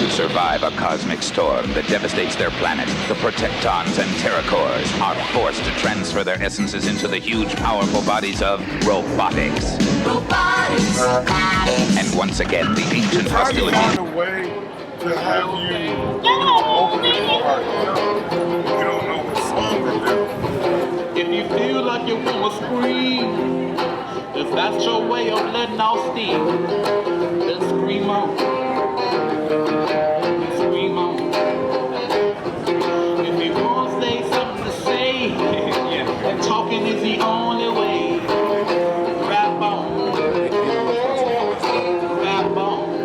to survive a cosmic storm that devastates their planet, the Protectons and Terracores are forced to transfer their essences into the huge, powerful bodies of robotics. Robotics. And once again, the ancient hostility. Find a way to have you open your heart. You don't know what's wrong with them. If you feel like you wanna scream, if that's your way of letting out steam, then scream on. Then scream on. If you wanna say something to say, and talking is the only way. Rap on. Rap on.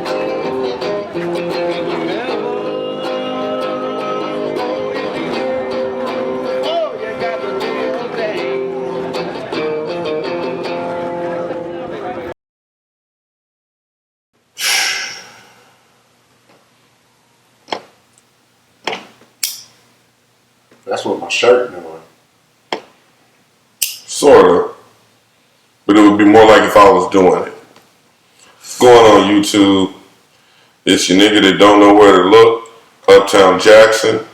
Oh, you got the real thing. That's what my shirt doing. Sorta. But it would be more like if I was doing it. Going on YouTube. It's your nigga that don't know where to look. Uptown Jackson.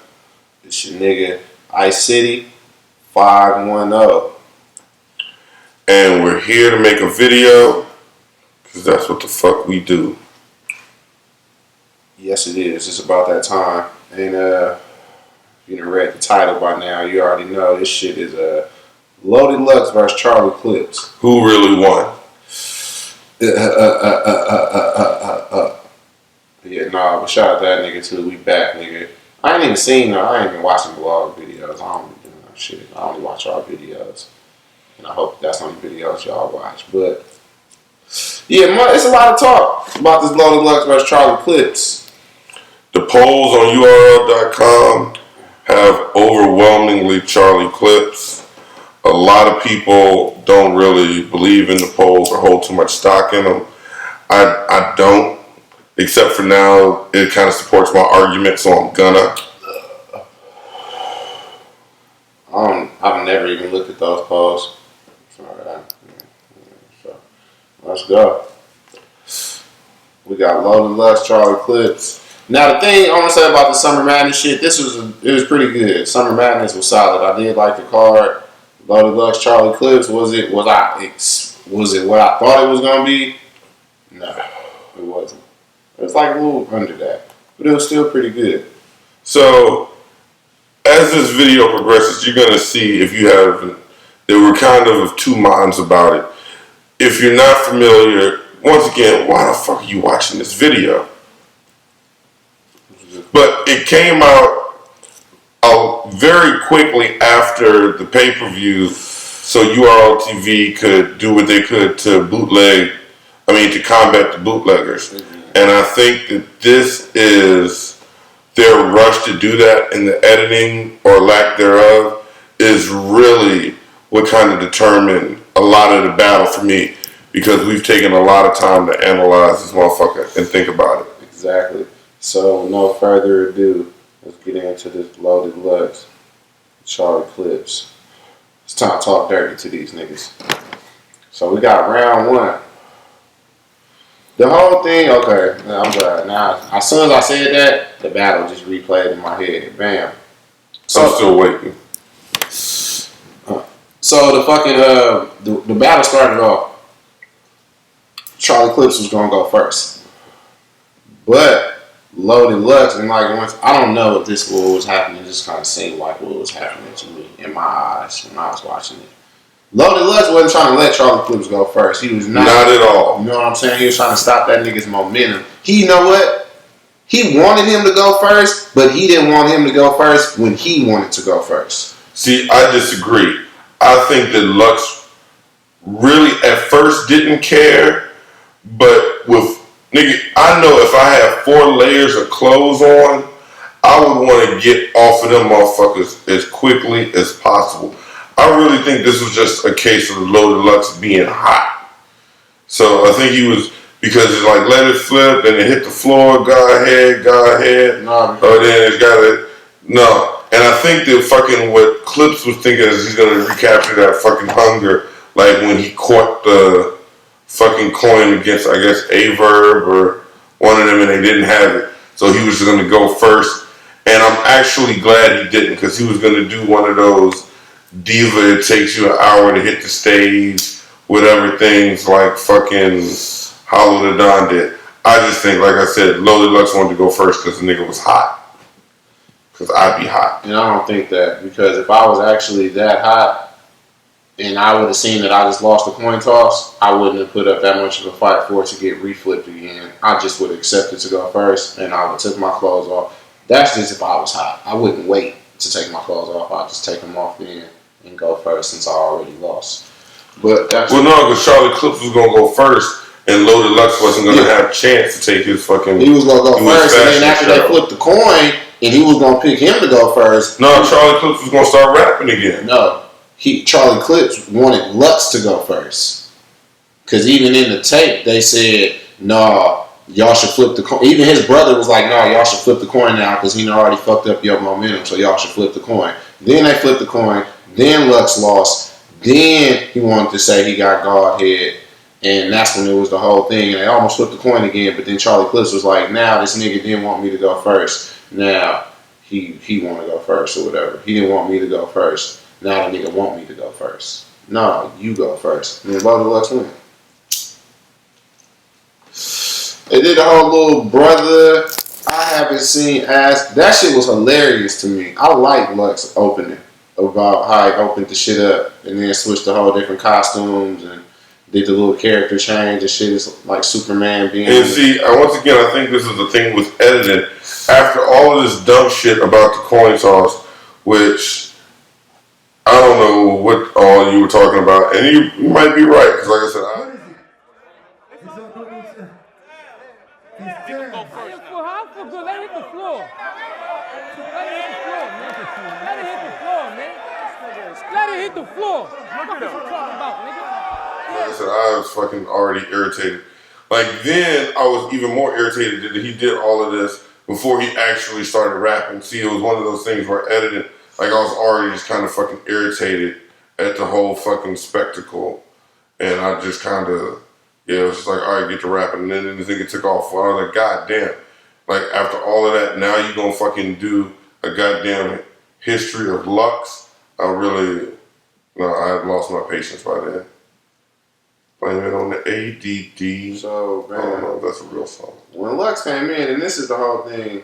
It's your nigga Ice City 510. And we're here to make a video. Because that's what the fuck we do. Yes, it is. It's about that time. And you done read the title by now. You already know this shit is Loaded Lux versus Charlie Clips. Who really won? Yeah, nah, but shout out to that nigga too. We back, nigga. I ain't even seen no. I ain't even watching vlog videos. I don't be doing that shit. I only watch our videos, and I hope that's the only videos y'all watch. But yeah, it's a lot of talk about this Loaded Lux versus Charlie Clips. The polls on URL.com have overwhelmingly Charlie Clips. A lot of people don't really believe in the polls or hold too much stock in them. I don't, except for now, it kind of supports my argument, so I'm gonna. I've never even looked at those polls. So let's go. We got Loaded Lux, Charlie Clips. Now the thing I want to say about the Summer Madness shit, it was pretty good. Summer Madness was solid. I did like the card. Loaded Lux, Charlie Clips. Was it what I thought it was gonna be? No, it wasn't. It was like a little under that, but it was still pretty good. So, as this video progresses, you're gonna see if you haven't. There were kind of two minds about it. If you're not familiar, once again, why the fuck are you watching this video? But it came out very quickly after the pay-per-view, so URL TV could do what they could to combat the bootleggers. And I think that this is their rush to do that, and the editing or lack thereof is really what kind of determined a lot of the battle for me, because we've taken a lot of time to analyze this motherfucker and think about it. Exactly. So, no further ado, let's get into this Loaded Lux, Charlie Clips. It's time to talk dirty to these niggas. So, we got round one. The whole thing, okay, I'm glad. Now, as soon as I said that, the battle just replayed in my head. Bam. So, I'm still waiting. So, the fucking, the battle started off. Charlie Clips was going to go first. But Loaded Lux, and like once, I don't know if this what was happening, it just kind of seemed like what was happening to me in my eyes when I was watching it. Loaded Lux wasn't trying to let Charlie Clips go first. He was not at all. You know what I'm saying? He was trying to stop that nigga's momentum. You know what? He wanted him to go first, but he didn't want him to go first when he wanted to go first. See, I disagree. I think that Lux really at first didn't care, but with nigga, I know if I had 4 layers of clothes on, I would want to get off of them motherfuckers as quickly as possible. I really think this was just a case of Loaded Lux being hot. So I think he was, because it's like, let it flip, and it hit the floor, go ahead. No, Oh, then it's got to, no. And I think that fucking what Clips was thinking is he's going to recapture that fucking hunger, like when he caught the fucking coin against, I guess, Averb or one of them, and they didn't have it. So he was going to go first. And I'm actually glad he didn't, because he was going to do one of those diva, it takes you an hour to hit the stage, whatever things like fucking Hollow the Don did. I just think, like I said, Loaded Lux wanted to go first because the nigga was hot. Because I'd be hot. And I don't think that, because if I was actually that hot and I would have seen that I just lost the coin toss, I wouldn't have put up that much of a fight for it to get reflipped again. I just would have accepted to go first, and I would have took my clothes off. That's just if I was hot. I wouldn't wait to take my clothes off. I'd just take them off then and go first since I already lost. But that's no, because Charlie Clips was going to go first, and Loaded Lux wasn't going to have a chance to take his fucking... He was going to go first, and then after they flipped the coin, and he was going to pick him to go first. No, Charlie Clips was going to start rapping again. No. Charlie Clips wanted Lux to go first. Because even in the tape, they said, nah, y'all should flip the coin. Even his brother was like, nah, y'all should flip the coin now because he already fucked up your momentum, so y'all should flip the coin. Then they flipped the coin. Then Lux lost. Then he wanted to say he got Godhead. And that's when it was the whole thing. And they almost flipped the coin again. But then Charlie Clips was like, now this nigga didn't want me to go first. Now he want to go first or whatever. He didn't want me to go first. Now the nigga want me to go first. No, you go first. And then Loaded Lux win. They did the whole little brother. I haven't seen ass. That shit was hilarious to me. I like Lux opening about how he opened the shit up and then switched to whole different costumes and did the little character change and shit. It's like Superman being. And see, once again, I think this is the thing with editing. After all of this dumb shit about the coin toss, which I don't know what all you were talking about, and you might be right, because like I said, How I feel good. Let it hit the floor. Let it hit the floor, man. Let it hit the floor, man. Let it hit the floor. What the fuck you talking about, nigga? like I said, I was fucking already irritated. Like then, I was even more irritated that he did all of this before he actually started rapping. See, it was one of those things where editing, like I was already just kind of fucking irritated at the whole fucking spectacle, and I just kind of, yeah, it was just like, all right, get to rapping, and then the nigga took off. Well, I was like, god damn. Like, after all of that, now you gonna fucking do a goddamn history of Lux? I had lost my patience by then. Blame it on the ADD. So, man. I don't know if that's a real song. When Lux came in, and this is the whole thing,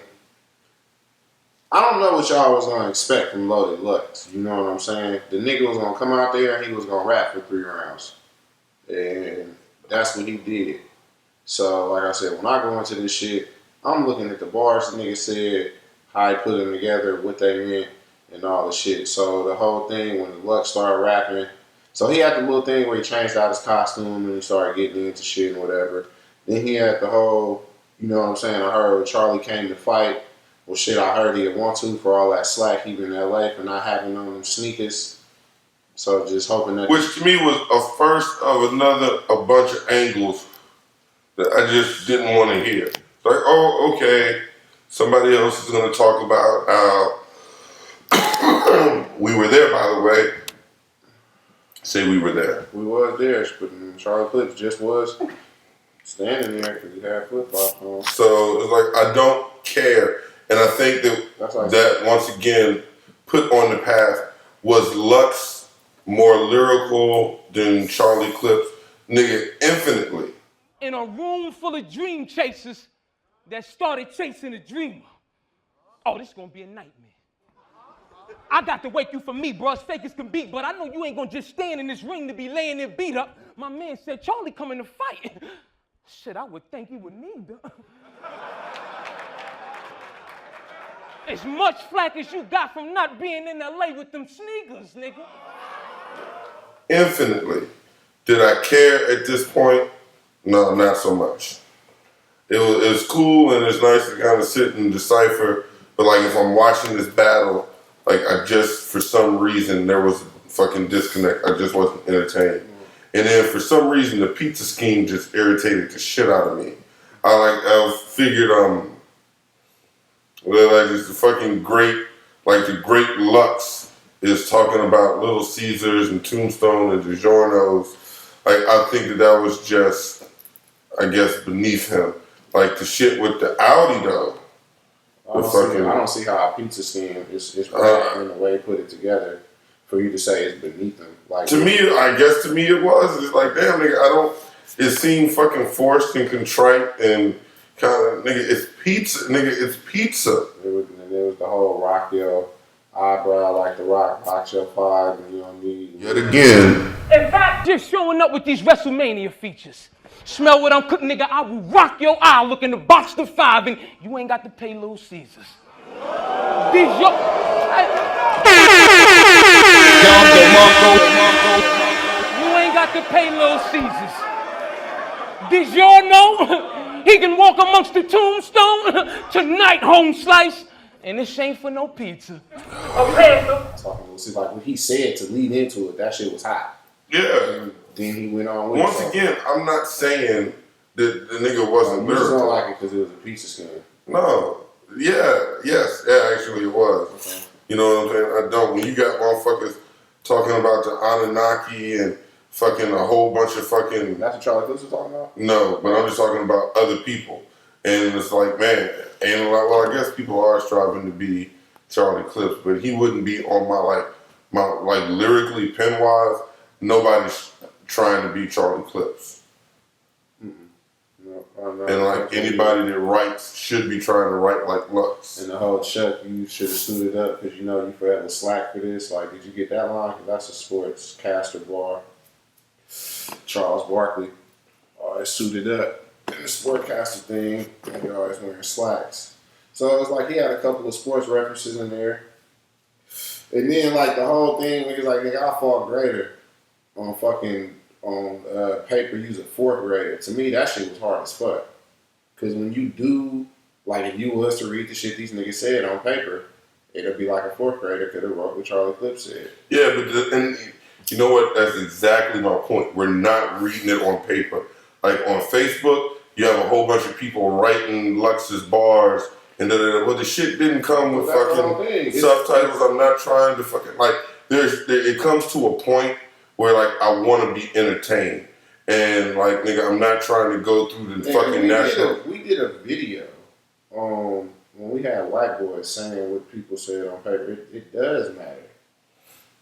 I don't know what y'all was gonna expect from Loaded Lux. You know what I'm saying? The nigga was gonna come out there and he was gonna rap for 3 rounds. And that's what he did. So, like I said, when I go into this shit, I'm looking at the bars the nigga said, how he put them together, what they meant, and all the shit. So the whole thing, when Lux started rapping, so he had the little thing where he changed out his costume and he started getting into shit and whatever. Then he had the whole, you know what I'm saying, I heard Charlie came to fight. Well, shit, I heard he didn't want to for all that slack he been in LA for not having on them sneakers. So just hoping that... Which to me was a first of a bunch of angles that I just didn't want to hear. Like, oh, okay, somebody else is going to talk about how we were there, by the way. Say we were there. We was there, but Charlie Clips just was standing there because he had flip-flops on. So it's like, I don't care. And I think that once again, put on the path, was Lux more lyrical than Charlie Clips? Nigga, infinitely. In a room full of dream chasers that started chasing a dreamer. Oh, this is gonna be a nightmare. I got to wake you from me, bro. As fake as can be, but I know you ain't gonna just stand in this ring to be laying there beat up. My man said, Charlie coming to fight. Shit, I would think he would need to. As much flack as you got from not being in LA with them sneakers, nigga. Infinitely. Did I care at this point? No, not so much. It was cool and it's nice to kind of sit and decipher, but like if I'm watching this battle, like I just, for some reason, there was a fucking disconnect. I just wasn't entertained. And then for some reason, the pizza scheme just irritated the shit out of me. I figured, like it's the fucking great, like the great Lux is talking about Little Caesars and Tombstone and DiGiorno's. Like I think that was just, I guess, beneath him. Like the shit with the Audi though, don't see how a pizza skin is right in the way they put it together for you to say it's beneath them. Like to me, I guess to me it was. It's like, damn, nigga, I don't. It seemed fucking forced and contrite and kind of, nigga, it's pizza, nigga, it's pizza. There was the whole rock your eyebrow like the rock your five, and you don't need. Yet again. In fact, just showing up with these WrestleMania features. Smell what I'm cooking, nigga. I will rock your eye looking to box the 5, and you ain't got to pay Little Caesars. These yo. You ain't got to pay Little Caesars. Did y'all know he can walk amongst the tombstone tonight, home slice? And this ain't for no pizza. Talking to like what he said to lead into it, that shit was hot. Yeah. And then he went on with Once again, I'm not saying that the nigga wasn't lyrical. You just don't like it because it was a pizza skin. No. Yeah. Yes. Yeah, actually it was. Okay. You know what I'm saying? I don't. When you got motherfuckers talking about the Anunnaki and fucking a whole bunch of fucking... That's what Charlie Clips was talking about? No, but I'm just talking about other people. And it's like, man, and well, I guess people are striving to be Charlie Clips, but he wouldn't be on my lyrically, pen-wise, nobody's trying to be Charlie Clips. No, and like anybody that writes should be trying to write like Lux. And the whole Chuck, you should have suited up because you know you forever slack for this. Like, did you get that line? Because that's a sportscaster bar. Charles Barkley always suited up in the sportcaster thing, and he always wearing slacks. So it was like he had a couple of sports references in there. And then like the whole thing, niggas like, nigga, I fought greater on paper using fourth grader. To me, that shit was hard as fuck. Cause when you do, like if you was to read the shit these niggas said on paper, it'll be like a fourth grader could have wrote what Charlie Clips said. Yeah, but and you know what? That's exactly my point. We're not reading it on paper. Like on Facebook, you have a whole bunch of people writing Lux's bars and well, the shit didn't come with fucking subtitles. I'm not trying to fucking like. It comes to a point where like I want to be entertained, and like nigga, I'm not trying to go through the fucking national. We did a video when we had white boys saying what people said on paper. It does matter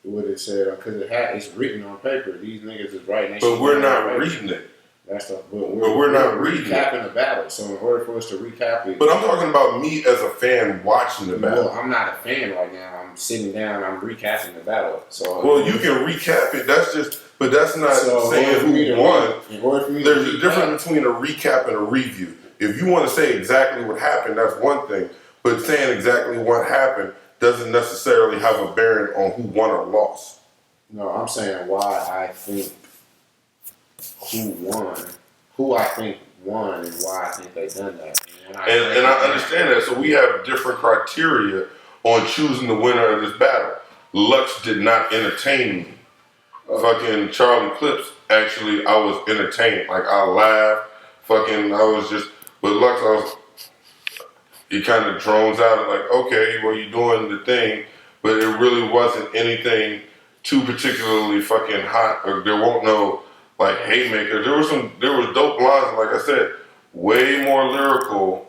what it said because it's written on paper. These niggas is writing. But we're not reading it. That's the, but we're not recapping the battle. So in order for us to recap it, but I'm talking about me as a fan watching the battle. Well, I'm not a fan right now. I'm sitting down. I'm recapping the battle. So well, you can recap it. That's just, but that's not saying who won. There's a difference between a recap and a review. If you want to say exactly what happened, that's one thing. But saying exactly what happened doesn't necessarily have a bearing on who won or lost. No, I'm saying why I think who I think won, and why I think they done that. And I understand that. So we have different criteria on choosing the winner of this battle. Lux did not entertain me. Fucking Charlie Clips, actually, I was entertained. Like, I laughed. Fucking, I was just, with Lux, he kind of drones out and like, okay, well, you're doing the thing, but it really wasn't anything too particularly fucking hot, or there won't no, like, haymaker. There was dope lines, and like I said, way more lyrical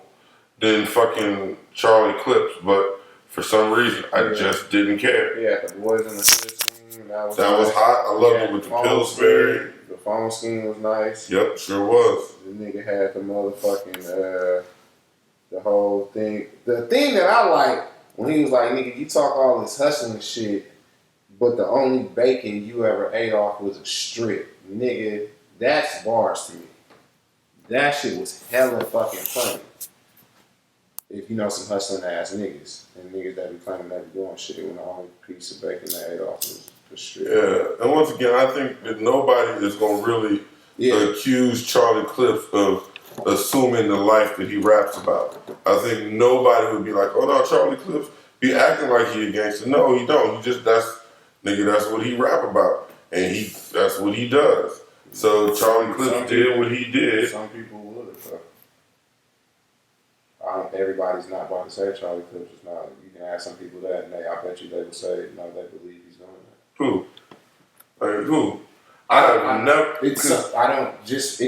than fucking Charlie Clips, but for some reason, I just didn't care. Yeah, the boys in the scene, that was hot. I loved it with the Pillsbury. The phone scheme was nice. Yep, sure was. The nigga had the motherfucking, the whole thing. The thing that I like, when he was like, nigga, you talk all this hustling shit, but the only bacon you ever ate off was a strip. Nigga, that's bars to me. That shit was hella fucking funny. If you know some hustling ass niggas, and niggas that be claiming they be doing shit when the only piece of bacon they ate off was a strip. Yeah, and once again, I think that nobody is gonna really accuse Charlie Clips of assuming the life that he raps about. I think nobody would be like, oh no, Charlie Clips be acting like he a gangster. No, he don't. He just, that's what he rap about. And that's what he does. So Charlie Clips did what he did. Some people would, but everybody's not about to say Charlie Clips is not. You can ask some people that, and I bet you they would say, no, they believe he's doing that. Who? Like who? I never. It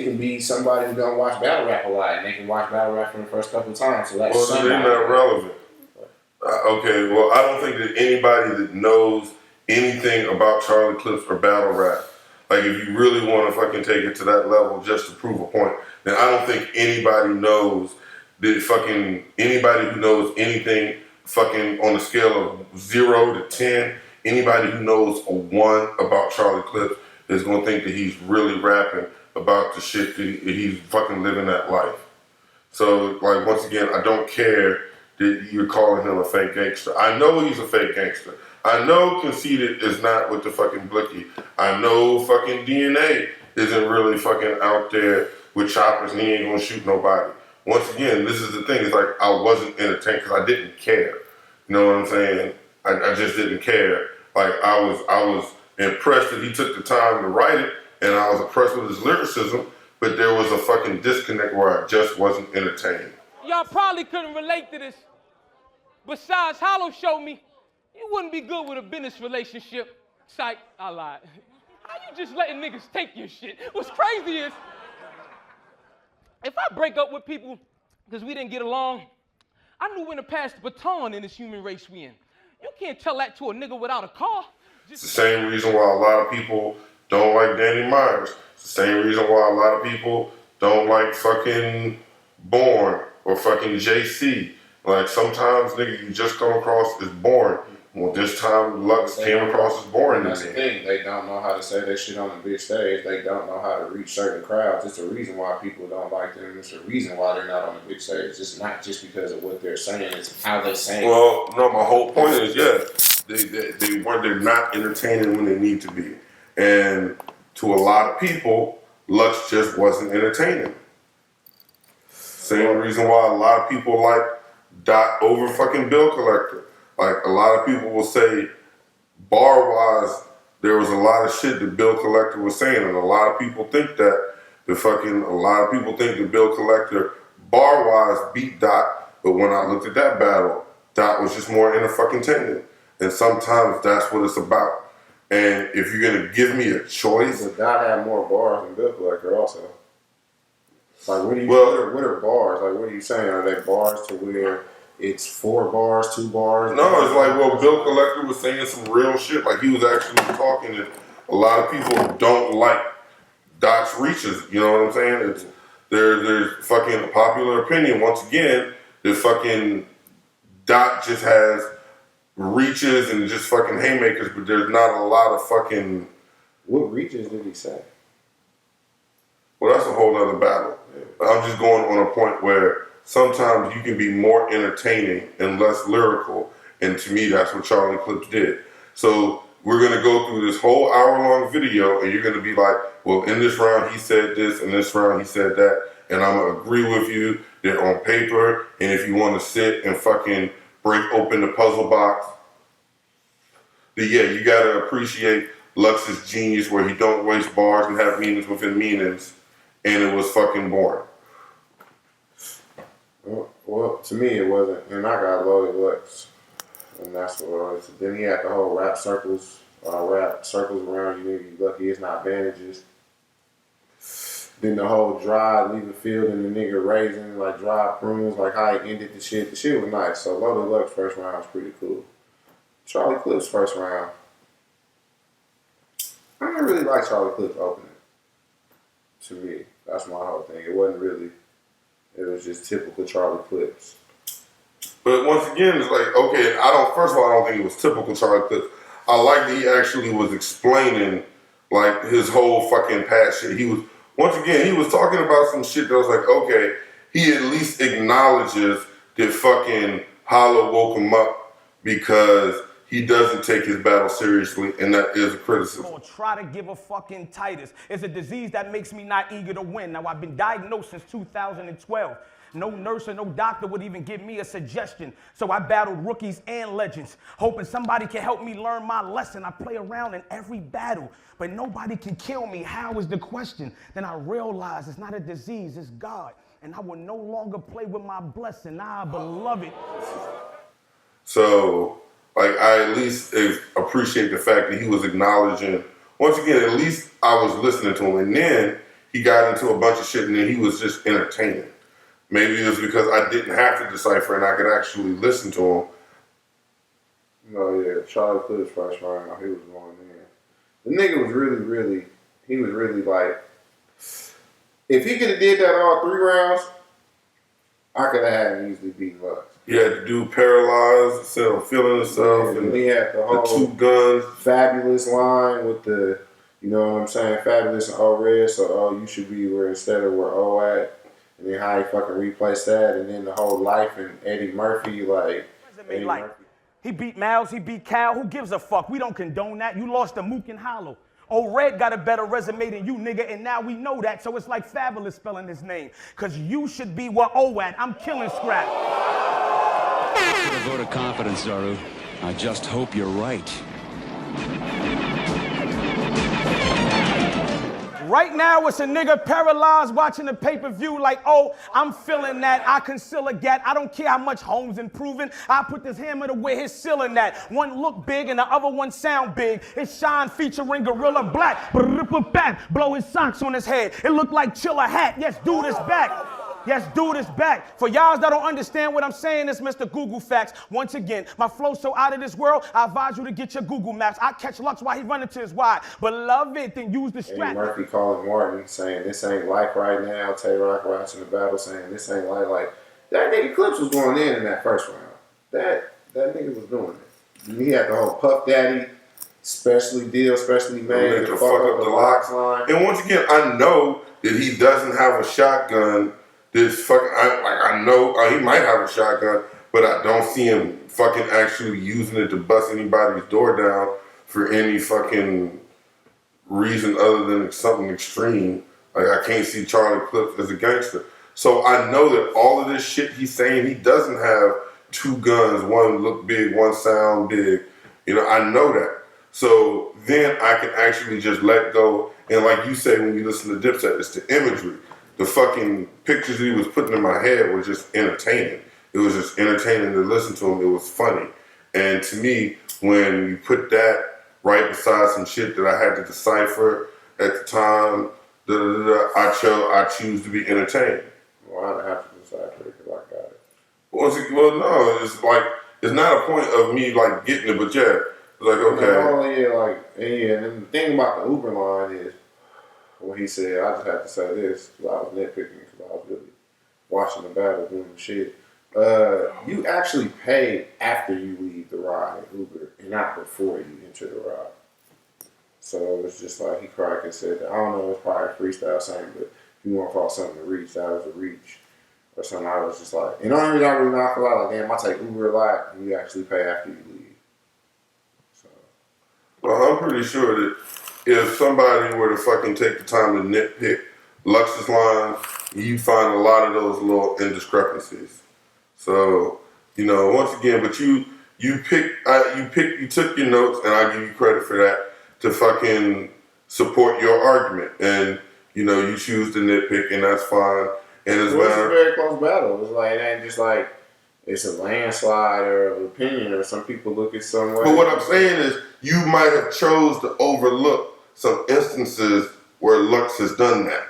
can be somebody who don't watch battle rap a lot, and they can watch battle rap for the first couple of times. So that's they're not relevant. Okay, well, I don't think that anybody that knows anything about Charlie Clips or battle rap, like if you really want to fucking take it to that level just to prove a point, then I don't think anybody knows that fucking anybody who knows anything fucking on a scale of 0 to 10, anybody who knows a 1 about Charlie Clips is gonna think that he's really rapping about the shit that he's fucking living that life. So, like, once again, I don't care that you're calling him a fake gangster. I know he's a fake gangster. I know Conceited is not with the fucking blicky. I know fucking DNA isn't really fucking out there with choppers and he ain't gonna shoot nobody. Once again, this is the thing. It's like I wasn't entertained because I didn't care. You know what I'm saying? I just didn't care. Like I was impressed that he took the time to write it, and I was impressed with his lyricism. But there was a fucking disconnect where I just wasn't entertained. Y'all probably couldn't relate to this. Besides, Hollow showed me you wouldn't be good with a business relationship. Psych, I lied. How you just letting niggas take your shit? What's crazy is, if I break up with people because we didn't get along, I knew when to pass the baton in this human race we in. You can't tell that to a nigga without a car. It's the same reason why a lot of people don't like Danny Myers. It's the same reason why a lot of people don't like fucking Born or fucking JC. Like sometimes, nigga, you just come across as boring. Well, this time Lux came across as boring. That's the thing. They don't know how to say that shit on the big stage. They don't know how to reach certain crowds. It's a reason why people don't like them. It's a reason why they're not on the big stage. It's not just because of what they're saying. It's how they say it. Well, no, my whole point is, they're not entertaining when they need to be. And to a lot of people, Lux just wasn't entertaining. Same reason why a lot of people like Dot over fucking Bill Collector. Like, a lot of people will say, bar-wise, there was a lot of shit that Bill Collector was saying, and a lot of people think that Bill Collector, bar-wise, beat Dot, but when I looked at that battle, Dot was just more entertaining. And sometimes that's what it's about. And if you're gonna give me a choice, but Dot had more bars than Bill Collector also. Like, what are bars? Like, what are you saying? Are they bars to where it's 4 bars, 2 bars? No, it's like, well, Bill Collector was saying some real shit. Like, he was actually talking, and a lot of people don't like Dot's reaches. You know what I'm saying? There's fucking popular opinion, once again, that fucking Dot just has reaches and just fucking haymakers, but there's not a lot of fucking... What reaches did he say? Well, that's a whole other battle. I'm just going on a point where sometimes you can be more entertaining and less lyrical, and to me, that's what Charlie Clips did. So we're going to go through this whole hour-long video, and you're going to be like, well, in this round, he said this, in this round, he said that, and I'm going to agree with you. They're on paper, and if you want to sit and fucking break open the puzzle box, then yeah, you got to appreciate Lux's genius where he don't waste bars and have meanings within meanings, and it was fucking boring. Well, to me it wasn't, and I got loaded Lux, and that's what it was. Then he had the whole rap circles around you, nigga, you lucky it's not bandages. Then the whole drive, leave the field, and the nigga raising, like dry prunes, like how he ended the shit. The shit was nice. So loaded Lux first round was pretty cool. Charlie Clips first round, I didn't really like Charlie Clips opening. To me, that's my whole thing. It wasn't really. It was just typical Charlie Clips. But once again, it's like, okay, first of all, I don't think it was typical Charlie Clips. I like that he actually was explaining, like, his whole fucking past shit. He was talking about some shit that was like, okay, he at least acknowledges that fucking Hollow woke him up because he doesn't take his battle seriously, and that is a criticism. I'm gonna try to give a fucking Titus. It's a disease that makes me not eager to win. Now, I've been diagnosed since 2012. No nurse or no doctor would even give me a suggestion. So I battled rookies and legends, hoping somebody can help me learn my lesson. I play around in every battle, but nobody can kill me. How is the question? Then I realized it's not a disease, it's God. And I will no longer play with my blessing. Beloved. So, like, I at least appreciate the fact that he was acknowledging, once again, at least I was listening to him. And then he got into a bunch of shit and then he was just entertaining. Maybe it was because I didn't have to decipher and I could actually listen to him. Oh yeah, Charlie Clips first round. He was going in. The nigga was really. He was really like. If he could have did that all 3 rounds, I could have had him easily beat Lux. He had the dude paralyzed instead of feeling himself, and he had the whole 2 guns. Fabulous line with the, you know what I'm saying, Fabulous and O Red, so you should be where instead of where O at, and then how he fucking replaced that, and then the whole Life and Eddie Murphy, like. Eddie Murphy. He beat Miles, he beat Cal. Who gives a fuck? We don't condone that. You lost to Mook and Hollow. Old Red got a better resume than you, nigga, and now we know that. So it's like Fabulous spelling his name. Because you should be where O at. I'm killing Scrap. A vote of confidence, Zaru. I just hope you're right. Right now, it's a nigga paralyzed watching the pay-per-view like, oh, I'm feeling that. I can still a gat. I don't care how much Holmes improving. I put this hammer to where his ceiling at. One look big and the other one sound big. It's Shine featuring Gorilla Black. Blow his socks on his head. It looked like Chiller Hat. Yes, dude is back. Yes, dude is back. For y'all that don't understand what I'm saying, it's Mr. Google Facts. Once again, my flow's so out of this world, I advise you to get your Google Maps. I catch Lux while he running to his wide. But love it, then use the strap. Eddie Murphy calling Martin, saying this ain't life right now. Tay-Rock watching the battle, saying this ain't life. Like, that nigga Clips was going in that first round. That nigga was doing it. And he had the whole Puff Daddy, specially made to fuck up the locks line. And once again, I know that he doesn't have a shotgun. I know he might have a shotgun, but I don't see him fucking actually using it to bust anybody's door down for any fucking reason other than something extreme. Like, I can't see Charlie Clips as a gangster. So I know that all of this shit he's saying, he doesn't have 2 guns, one look big, one sound big. You know, I know that. So then I can actually just let go. And like you say when you listen to Dipset, it's the imagery. The fucking pictures he was putting in my head were just entertaining. It was just entertaining to listen to him. It was funny. And to me, when you put that right beside some shit that I had to decipher at the time, I choose to be entertained. Well, I don't have to decipher it because I got it. Well, no, it's like, it's not a point of me like getting it, but yeah, it's like, okay. And then the thing about the Uber line is, when he said, I just have to say this, because I was nitpicking because I was really watching the battle, doing the shit. You actually pay after you leave the ride at Uber and not before you enter the ride. So it's just like he cracked and said, I don't know, it's probably a freestyle saying, but if you want to call something to reach, that was a reach or something. I was just like, and the only reason I really knock a lot, like, damn, I take Uber a lot, and you actually pay after you leave. So. Well, I'm pretty sure that if somebody were to fucking take the time to nitpick Lux's line, you find a lot of those little indiscrepancies. So, you know, once again, but you took your notes, and I give you credit for that, to fucking support your argument. And, you know, you choose to nitpick, and that's fine. And it's a very close battle. It's like, it ain't just like it's a landslide or an opinion, or some people look at some way. But what I'm saying is, you might have chose to overlook some instances where Lux has done that.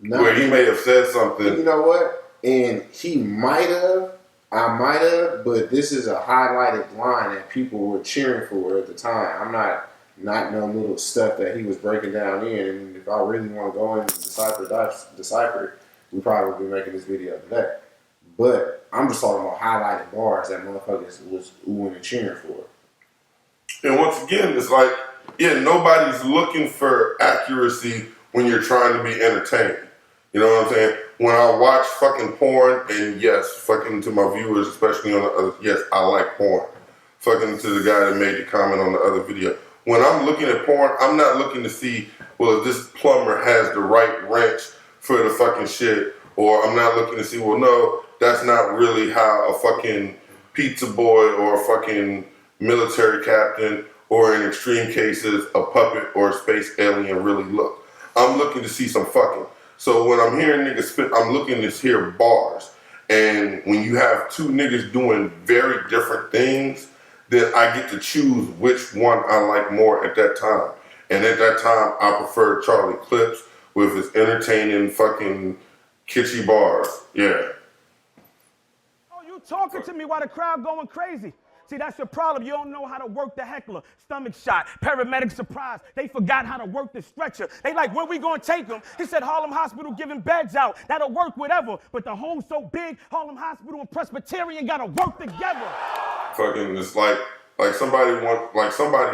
Where he may have said something. You know what? And he might have, I might have, but this is a highlighted line that people were cheering for at the time. I'm not no little stuff that he was breaking down in. And if I really want to go in and decipher it, we probably would be making this video today. But I'm just talking about highlighted bars that motherfuckers was oohing and cheering for. And once again, it's like, yeah, nobody's looking for accuracy when you're trying to be entertained. You know what I'm saying? When I watch fucking porn, and yes, fucking to my viewers, especially on the other, yes, I like porn. Fucking to the guy that made the comment on the other video. When I'm looking at porn, I'm not looking to see, well, if this plumber has the right wrench for the fucking shit, or I'm not looking to see, well, no, that's not really how a fucking pizza boy or a fucking military captain, or in extreme cases, a puppet or a space alien really look. I'm looking to see some fucking. So when I'm hearing niggas spit, I'm looking to hear bars. And when you have 2 niggas doing very different things, then I get to choose which one I like more at that time. And at that time, I prefer Charlie Clips with his entertaining fucking kitschy bars. Yeah. Oh, you talking to me while the crowd going crazy. See, that's your problem. You don't know how to work the heckler. Stomach shot, paramedic surprise. They forgot how to work the stretcher. They like, where we gonna take him? He said Harlem Hospital giving beds out. That'll work whatever. But the home's so big, Harlem Hospital and Presbyterian gotta work together. Fucking, it's like somebody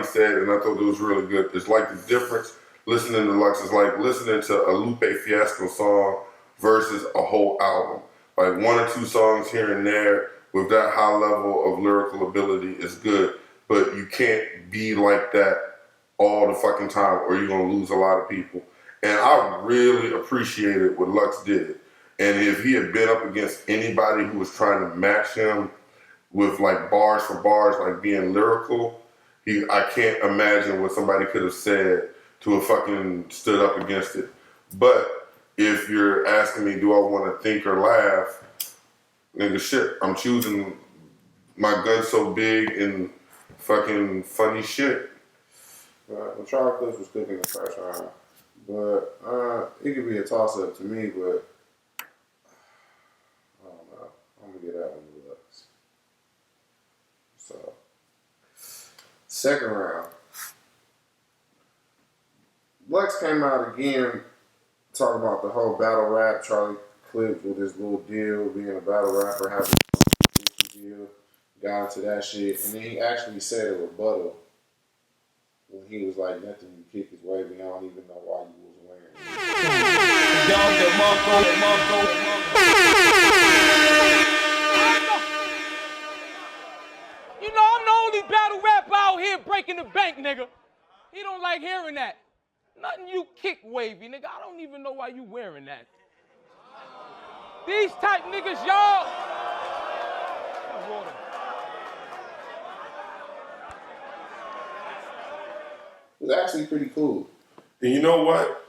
said, and I thought it was really good. It's like the difference listening to Lux is like listening to a Lupe Fiasco song versus a whole album. Like 1 or 2 songs here and there with that high level of lyrical ability is good, but you can't be like that all the fucking time or you're gonna lose a lot of people. And I really appreciated what Lux did. And if he had been up against anybody who was trying to match him with like bars for bars, like being lyrical, I can't imagine what somebody could have said to have fucking stood up against it. But if you're asking me, do I want to think or laugh? Nigga, shit, I'm choosing my gun so big and fucking funny shit. The Charlie Clips was cooking the first round. But it could be a toss-up to me, but I don't know. I'm going to get that one to Lux. So, second round. Lux came out again talking about the whole battle rap, Charlie Clips with his little deal, being a battle rapper, having a deal, got into that shit, and then he actually said a rebuttal when he was like, nothing you kick is wavy, I don't even know why you was wearing it. You know, I'm the only battle rapper out here breaking the bank, nigga. He don't like hearing that. Nothing you kick wavy, nigga. I don't even know why you wearing that. These type niggas, y'all. It was actually pretty cool. And you know what?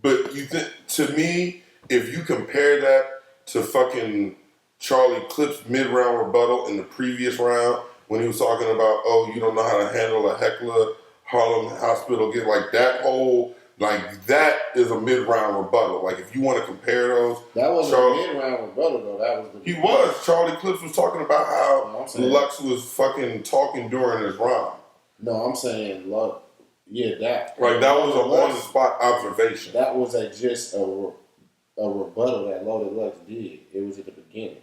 But you think, to me, if you compare that to fucking Charlie Clips mid-round rebuttal in the previous round when he was talking about, oh, you don't know how to handle a heckler, Harlem Hospital, get like that whole, like that is a mid-round rebuttal. Like if you want to compare those. That wasn't a mid-round rebuttal though, that was the... He was. Charlie Clips was talking about how Lux was fucking talking during his rhyme. No, I'm saying, look, yeah, that. Like that was an on-the-spot observation. That was just a rebuttal that Loaded Lux did. It was at the beginning.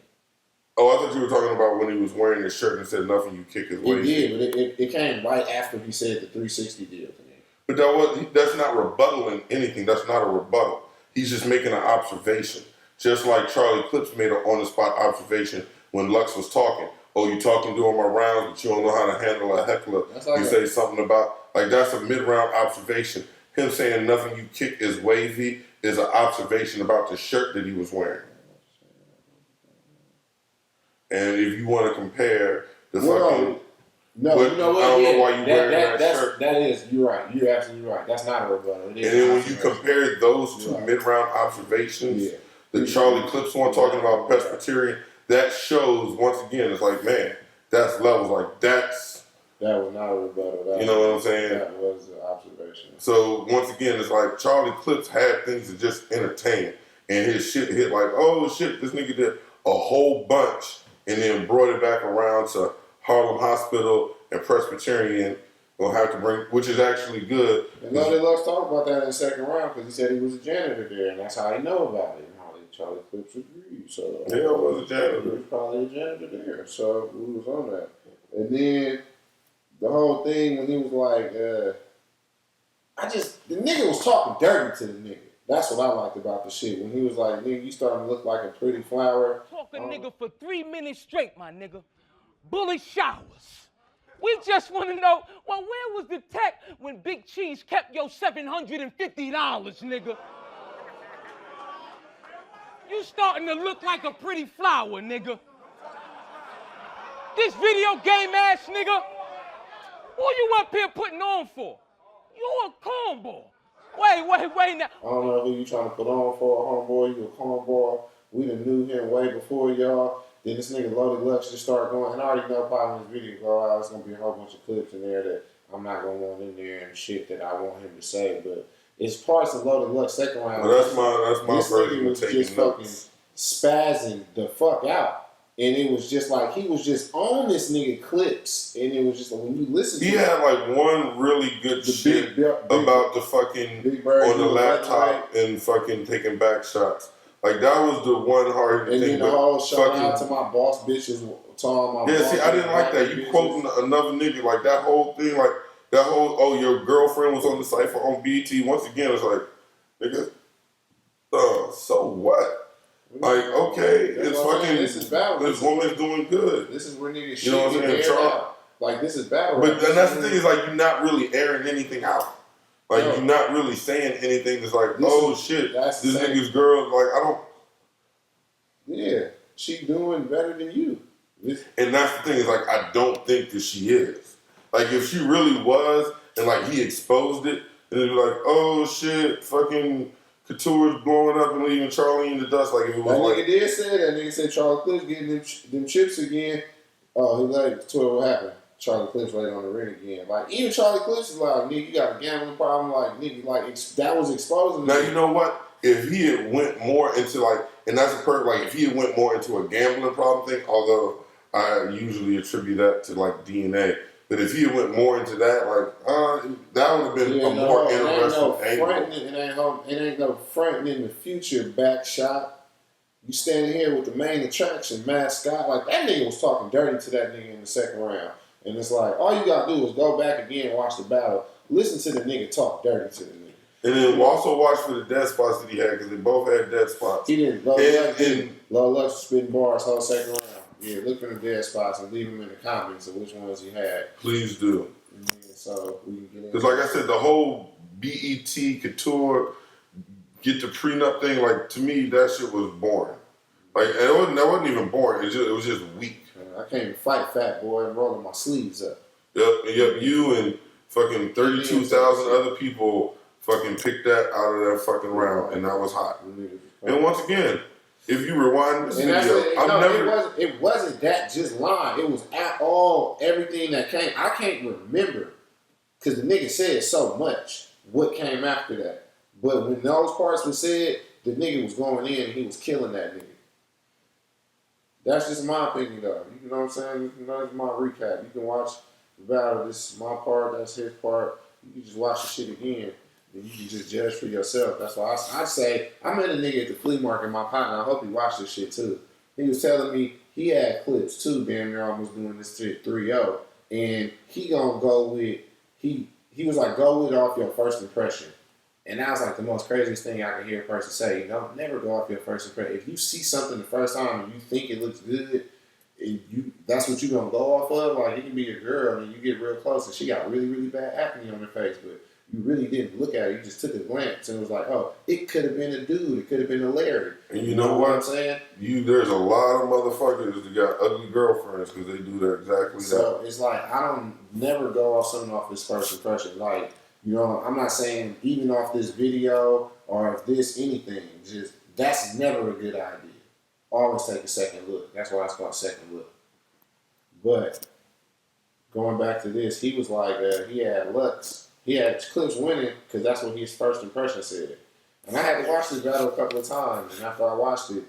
Oh, I thought you were talking about when he was wearing his shirt and said nothing you kick his waist. He did, but it came right after he said the 360 deal to me. But that's not rebuttaling anything. That's not a rebuttal. He's just making an observation. Just like Charlie Clips made an on-the-spot observation when Lux was talking. Oh, you talking during my rounds, but you don't know how to handle a heckler. You say something about, like that's a mid-round observation. Him saying nothing you kick is wavy is an observation about the shirt that he was wearing. And if you want to compare the fucking... No, you know what? I don't know why you wearing that shirt. That is, you're right. You're absolutely right. That's not a rebuttal. And then when you compare those two mid-round observations, the Charlie Clips one talking about Presbyterian, that shows, once again, it's like, man, that's levels. Like, that's... That was not a rebuttal. You know what I'm saying? That was an observation. So, once again, it's like Charlie Clips had things to just entertain. And his shit hit like, oh, shit, this nigga did a whole bunch and then brought it back around to Harlem Hospital and Presbyterian. We'll have to bring, which is actually good. And Loaded Lux talked about that in the second round because he said he was a janitor there, and that's how he know about it. And how Charlie Clips agreed. So yeah, I was a janitor. He was probably a janitor there. So we was on that. And then the whole thing when he was like, the nigga was talking dirty to the nigga. That's what I liked about the shit. When he was like, nigga, you starting to look like a pretty flower. Talk a nigga for 3 minutes straight, my nigga. Bullet showers. We just want to know, well, where was the tech when Big Cheese kept your $750, nigga? You starting to look like a pretty flower, nigga. This video game ass nigga, who you up here putting on for? You a cornball. Wait now. I don't know who you trying to put on for, homeboy. You a cornball. We done knew him way before y'all. Then this nigga Loaded Lux just started going, and I already know probably in this video go out, it's gonna be a whole bunch of clips in there that I'm not gonna want in there and shit that I want him to say, but it's parts of Loaded Lux second round. Well, that's my this version nigga was of taking just notes. fucking spazzing the fuck out. And it was just like he was just on this nigga Clips, and it was just like when you listen to he had like one really good shit about the fucking Big Bird on the laptop and fucking taking back shots. Like that was the one hard and thing. then the whole shout out to my boss bitches, to all my yeah, boss see, I didn't like that. You bitches. quoting another nigga like that whole thing, like that whole your girlfriend was on the cypher on BT. Once again, it's like, nigga, so what? Like, okay, it's fucking. This is battle. This woman's doing good. This is where niggas you know what I'm saying? out. Like this is battle. But then that's the thing is like you're not really airing anything out. Like you're not really saying anything that's like, shit, this nigga's girl. Like I don't. Yeah, she doing better than you. And that's the thing is like I don't think that she is. Like if she really was, and like he exposed it, and it'd be like, oh shit, fucking Couture's blowing up and leaving Charlie in the dust. Like if it was that like nigga did say that. Nigga said Charlie Clips getting them chips again. Oh, he let Couture what happened. Charlie Clips laid on the ring again. Like even Charlie Clips is like, nigga, you got a gambling problem. Like nigga, like that was exposing. Now you know what? If he had went more into like, and that's a perfect like if he had went more into a gambling problem thing, although I usually attribute that to like DNA. But if he went more into that, like, that would have been a more interesting angle. It ain't no fronting in the future back shot. You standing here with the main attraction mascot. Like, that nigga was talking dirty to that nigga in the second round. And it's like, all you got to do is go back again and watch the battle. Listen to the nigga talk dirty to the nigga. And then also watch for the dead spots that he had, because they both had dead spots. He didn't. Low Lux spitting bars whole second round. Yeah, look for the dead spots and leave them in the comments of which ones he had. Please do. Yeah, so we can get in. Because like I said, the whole BET Couture get the prenup thing, like to me that shit was boring. Like that wasn't even boring. It was just weak. I can't even fight Fat Boy and rolling my sleeves up. Yep. You and fucking 32,000 other people fucking picked that out of that fucking round, and that was hot. And once again, if you rewind this video, it wasn't that just line. It was at all everything that came. I can't remember because the nigga said so much. What came after that? But when those parts were said, the nigga was going in and he was killing that nigga. That's just my opinion, though. You know what I'm saying? That's my recap. You can watch the battle. This is my part. That's his part. You can just watch the shit again. And you can just judge for yourself. That's why I say, I met a nigga at the flea market, my partner. I hope he watched this shit too. He was telling me he had clips too, damn near almost doing this shit 3-0. And he gonna go with, he was like, go with off your first impression. And that was like the most craziest thing I could hear a person say. You know, never go off your first impression. If you see something the first time and you think it looks good, that's what you're gonna go off of. Like, it can be your girl and you get real close and she got really, really bad acne on her face, but you really didn't look at it. You just took a glance and it was like, oh, it could have been a dude. It could have been a Larry. And you know what I'm saying? There's a lot of motherfuckers that got ugly girlfriends because they do that exactly that. So it's like, I don't never go off something off this first impression. Like, you know, I'm not saying even off this video or if this anything. Just, that's never a good idea. Always take a second look. That's why it's called second look. But going back to this, he was like, he had Lux. He had Clips winning because that's what his first impression said. And I had to watch this battle a couple of times. And after I watched it,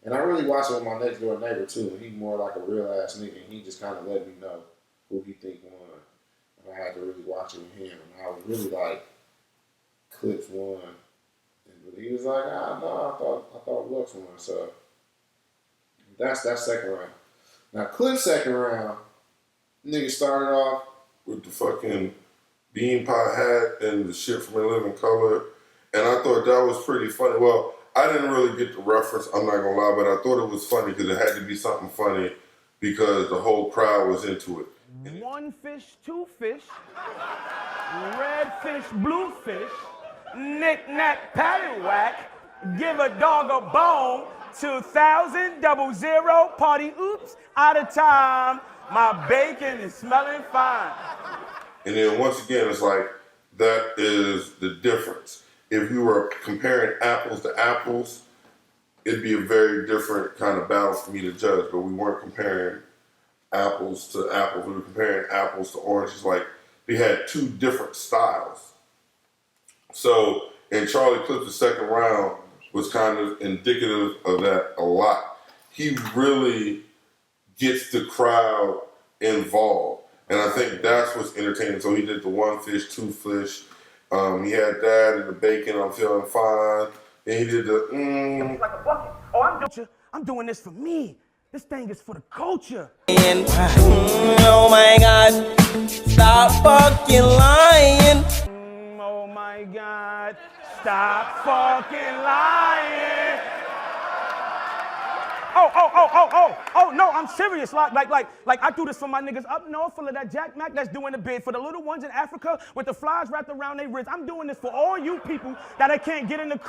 and I really watched it with my next door neighbor too. And he's more like a real ass nigga. And he just kind of let me know who he think won. And I had to really watch it with him. And I was really like, Clips won. And he was like, no, I thought Lux won. So that's that second round. Now Clips second round, nigga started off with the fucking bean pot hat and the shit from In Living Color. And I thought that was pretty funny. Well, I didn't really get the reference, I'm not gonna lie, but I thought it was funny because it had to be something funny because the whole crowd was into it. One fish, two fish, red fish, blue fish, knick-knack, paddywhack, give a dog a bone, 2,000, 00, party, oops, out of time, my bacon is smelling fine. And then once again, it's like, that is the difference. If we were comparing apples to apples, it'd be a very different kind of battle for me to judge, but we weren't comparing apples to apples. We were comparing apples to oranges. Like, they had two different styles. So, in Charlie Clips' second round was kind of indicative of that a lot. He really gets the crowd involved. And I think that's what's entertaining. So he did the one fish, two fish. He had that and the bacon, I'm feeling fine. And he did the Like a bucket. Oh, I'm doing this for me. This thing is for the culture. Oh my God, stop fucking lying. Oh my God, stop fucking lying. Oh, no, I'm serious. Like I do this for my niggas up north full of that Jack Mac that's doing the bid. For the little ones in Africa with the flies wrapped around their wrists. I'm doing this for all you people that I can't get in the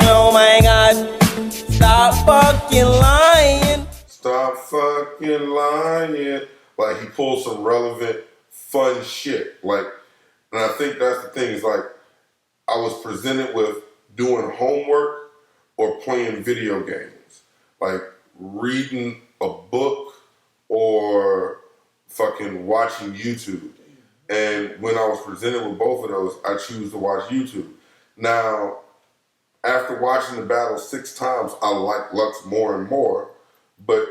Oh my God, stop fucking lying. Stop fucking lying. Like, he pulls some relevant, fun shit. Like, and I think that's the thing, is like, I was presented with doing homework or playing video games. Like, reading a book or fucking watching YouTube. And when I was presented with both of those, I choose to watch YouTube. Now, after watching the battle 6 times, I like Lux more and more. But,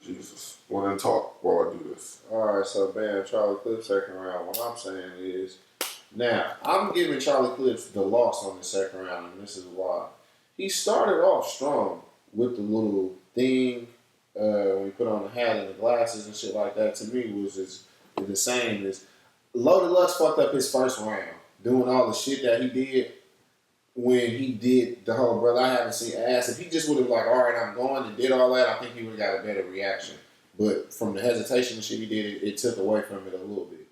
Jesus, want to talk while I do this. All right, so bam, Charlie Clips second round. What I'm saying is, now, I'm giving Charlie Clips the loss on the second round, and this is why. He started off strong with the little thing when he put on the hat and the glasses and shit like that. To me, was the same as Loaded Lux fucked up his first round, doing all the shit that he did when he did the whole brother, I haven't seen ass. If he just would have like, all right, I'm going and did all that, I think he would have got a better reaction. But from the hesitation and shit he did, it took away from it a little bit.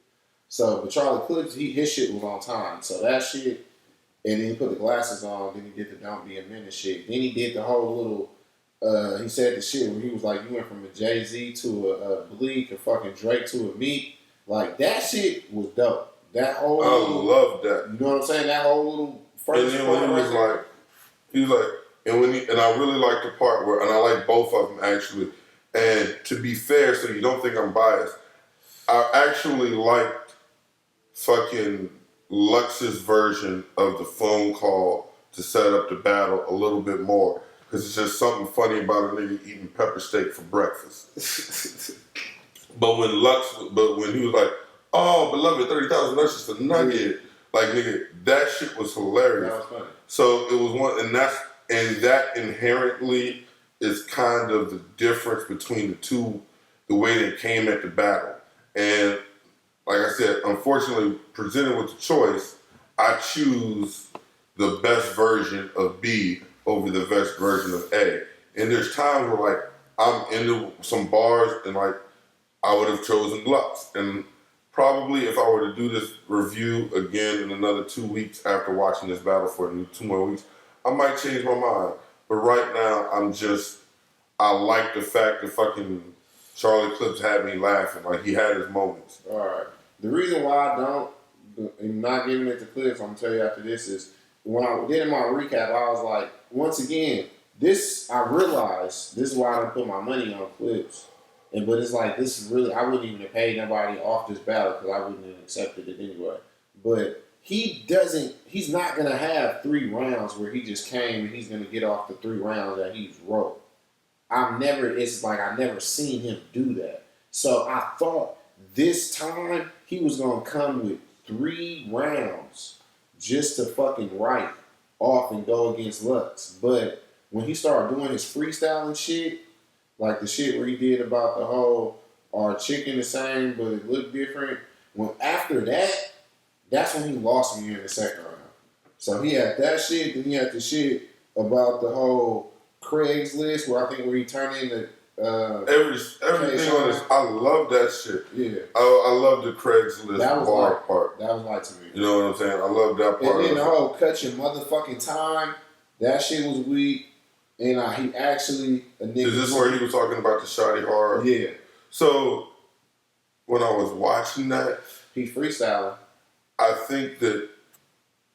So, but Charlie Clips, his shit was on time. So that shit, and then he put the glasses on, then he did the Don't Be a Minute shit. Then he did the whole little, he said the shit where he was like, you went from a Jay-Z to a Bleak, a fucking Drake to a Meek. Like, that shit was dope. That whole I love that. You know what I'm saying? That whole little first and then when he was like, and I really liked the part where, and I like both of them actually. And to be fair, so you don't think I'm biased, I actually liked fucking Lux's version of the phone call to set up the battle a little bit more. Because it's just something funny about a nigga eating pepper steak for breakfast. But when he was like, oh, beloved, 30,000, that's just a nugget. Like, nigga, that shit was hilarious. That was funny. So it was one, and that inherently is kind of the difference between the two, the way they came at the battle. And like I said, unfortunately, presented with the choice, I choose the best version of B over the best version of A. And there's times where like I'm into some bars and like I would have chosen Lux. And probably if I were to do this review again in another 2 weeks after watching this battle for 2 more weeks, I might change my mind. But right now, I like the fact that fucking Charlie Clips had me laughing. Like, he had his moments. All right. The reason why I'm not giving it to Clips, I'm going to tell you after this, is when I did in my recap, I was like, once again, I realized this is why I don't put my money on Clips. But it's like, this is really, I wouldn't even have paid nobody off this battle because I wouldn't have accepted it anyway. But he's not going to have 3 rounds where he just came and he's going to get off the 3 rounds that he's wrote. I've never seen him do that. So I thought this time he was going to come with 3 rounds just to fucking write off and go against Lux. But when he started doing his freestyling shit, like the shit where he did about the whole, our chicken the same, but it looked different. After that, that's when he lost me in the second round. So he had that shit, then he had the shit about the whole Craigslist, where he turned into everything on this. I love that shit. Yeah, I love the Craigslist bar part. That was light to me. You know what I'm saying? I love that part. And then the whole cut your motherfucking time, that shit was weak. And he actually Is this where he was talking about the Shotty Hard? Yeah. So when I was watching that, he freestyling. I think that,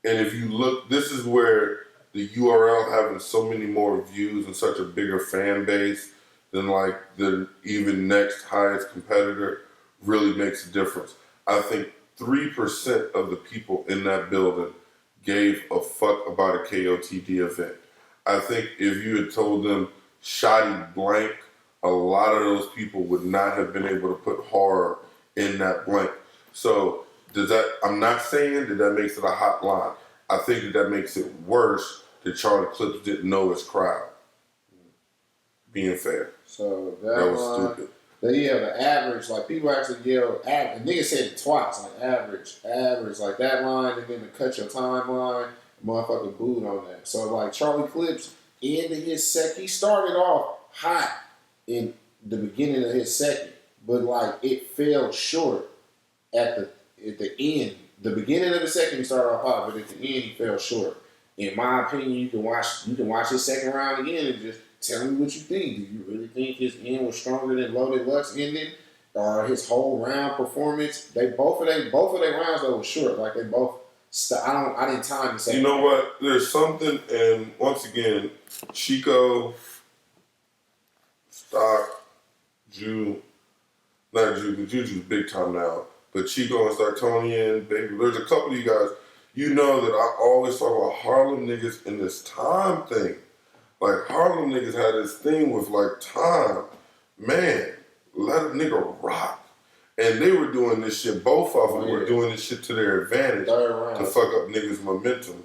and if you look, this is where the URL having so many more views and such a bigger fan base than like the even next highest competitor really makes a difference. I think 3% of the people in that building gave a fuck about a KOTD event. I think if you had told them Shotty blank a lot of those people would not have been able to put horror in that blank. So does that? I'm not saying that makes it a hot line. I think that makes it worse that Charlie Clips didn't know his crowd. Being fair. So that was stupid. Yeah, the average, like people actually yell, and niggas said it twice, like average, like that line, and then the cut your timeline, motherfucker booed on that. So like Charlie Clips, into his second, he started off hot in the beginning of his second, but like it fell short at the end. The beginning of the second he started off hot, but at the end he fell short. In my opinion, you can watch his second round again and just tell me what you think. Do you really think his end was stronger than Loaded Lux ending, or his whole round performance? Both of their rounds though was short. Like they both. I didn't time to say. You know what? There's something, and once again, Chico, Stock, not Jew, because Juju's big time now. But Chico and Startonian, baby, there's a couple of you guys. You know that I always talk about Harlem niggas in this time thing. Like Harlem niggas had this thing with like time. Man, let a nigga rock. And they were doing this shit, both of them were doing this shit to their advantage to fuck up niggas' momentum.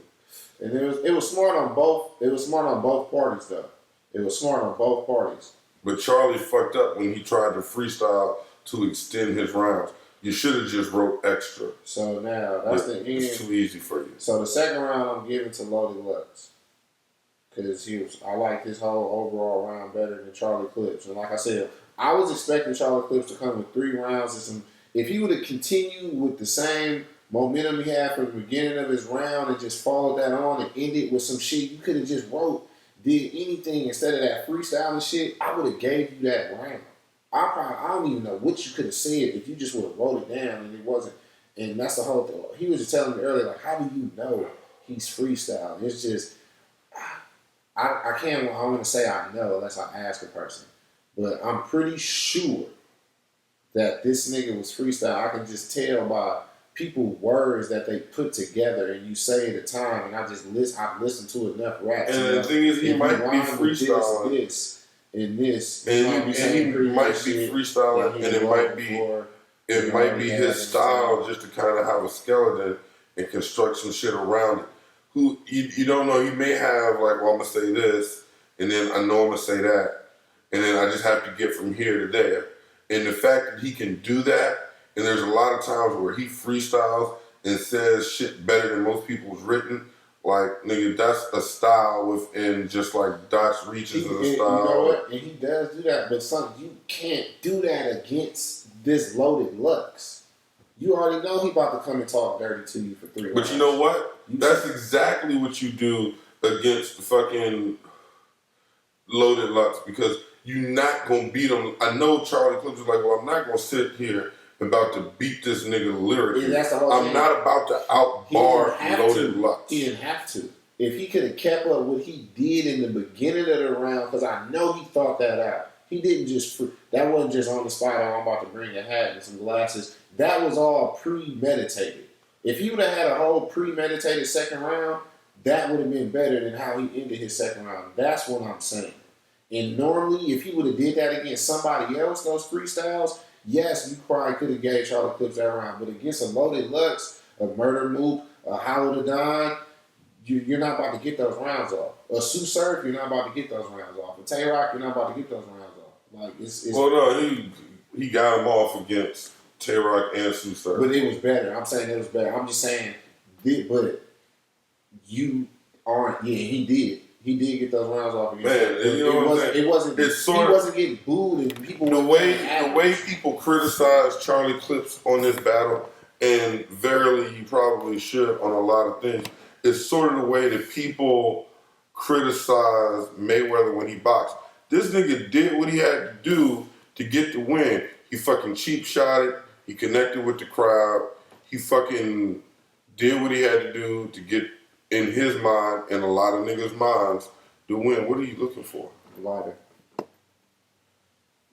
And it was smart on both. It was smart on both parties though. It was smart on both parties. But Charlie fucked up when he tried to freestyle to extend his rounds. You should have just wrote extra. So now that's the end. It's too easy for you. So the second round I'm giving to Loaded Lux. Because I like his whole overall round better than Charlie Clips. And like I said, I was expecting Charlie Clips to come with 3 rounds and some. If he would have continued with the same momentum he had from the beginning of his round and just followed that on and ended with some shit, you could have just did anything instead of that freestyling shit. I would have gave you that round. I don't even know what you could have said if you just would have wrote it down and it wasn't. And that's the whole thing. He was just telling me earlier, like, how do you know he's freestyling? It's just, I want to say I know unless I ask a person. But I'm pretty sure that this nigga was freestyle. I can just tell by people's words that they put together and you say at a time, and I've listened to enough raps. And the thing is, he might be freestyling. This, he might be freestyling, and it might be his style just to kind of have a skeleton and construct some shit around it. You don't know, he may have like, well, I'm gonna say this, and then I know I'm gonna say that, and then I just have to get from here to there. And the fact that he can do that, and there's a lot of times where he freestyles and says shit better than most people's written. Like, nigga, that's a style within just like Doc's Reaches of a style. You know what? And he does do that, but you can't do that against this Loaded Lux. You already know he about to come and talk dirty to you for 3 rounds. But you know what? That's exactly what you do against the fucking Loaded Lux, because you're not gonna beat him. I know Charlie Clips is like, well, I'm not gonna sit here about to beat this nigga lyrically. Yeah, I'm not about to outbar Loaded Lux. He didn't have to. If he could have kept up what he did in the beginning of the round, because I know he thought that out. He didn't just, that wasn't just on the spot, I'm about to bring a hat and some glasses. That was all premeditated. If he would have had a whole premeditated second round, that would have been better than how he ended his second round. That's what I'm saying. And normally, if he would have did that against somebody else, those freestyles, yes, you probably could have gave Charlie Clips that round. But against a Loaded Lux, a Murder Mook, a Hollow the Don, you're not about to get those rounds off. A Sue Surf, you're not about to get those rounds off. A Tay Rock, you're not about to get those rounds off. Like it's well, no, he got him off against Tay Rock and Sue Surf. But it was better. I'm saying it was better. I'm just saying, but you aren't. Yeah, he did. He did get those rounds off. Man, you know what I'm saying? He wasn't getting booed, and people. The way people criticize Charlie Clips on this battle, and verily you probably should on a lot of things, is sort of the way that people criticize Mayweather when he boxed. This nigga did what he had to do to get the win. He fucking cheap shot it. He connected with the crowd. He fucking did what he had to do to get, in his mind and a lot of niggas' minds, to win. What are you looking for? Lighter.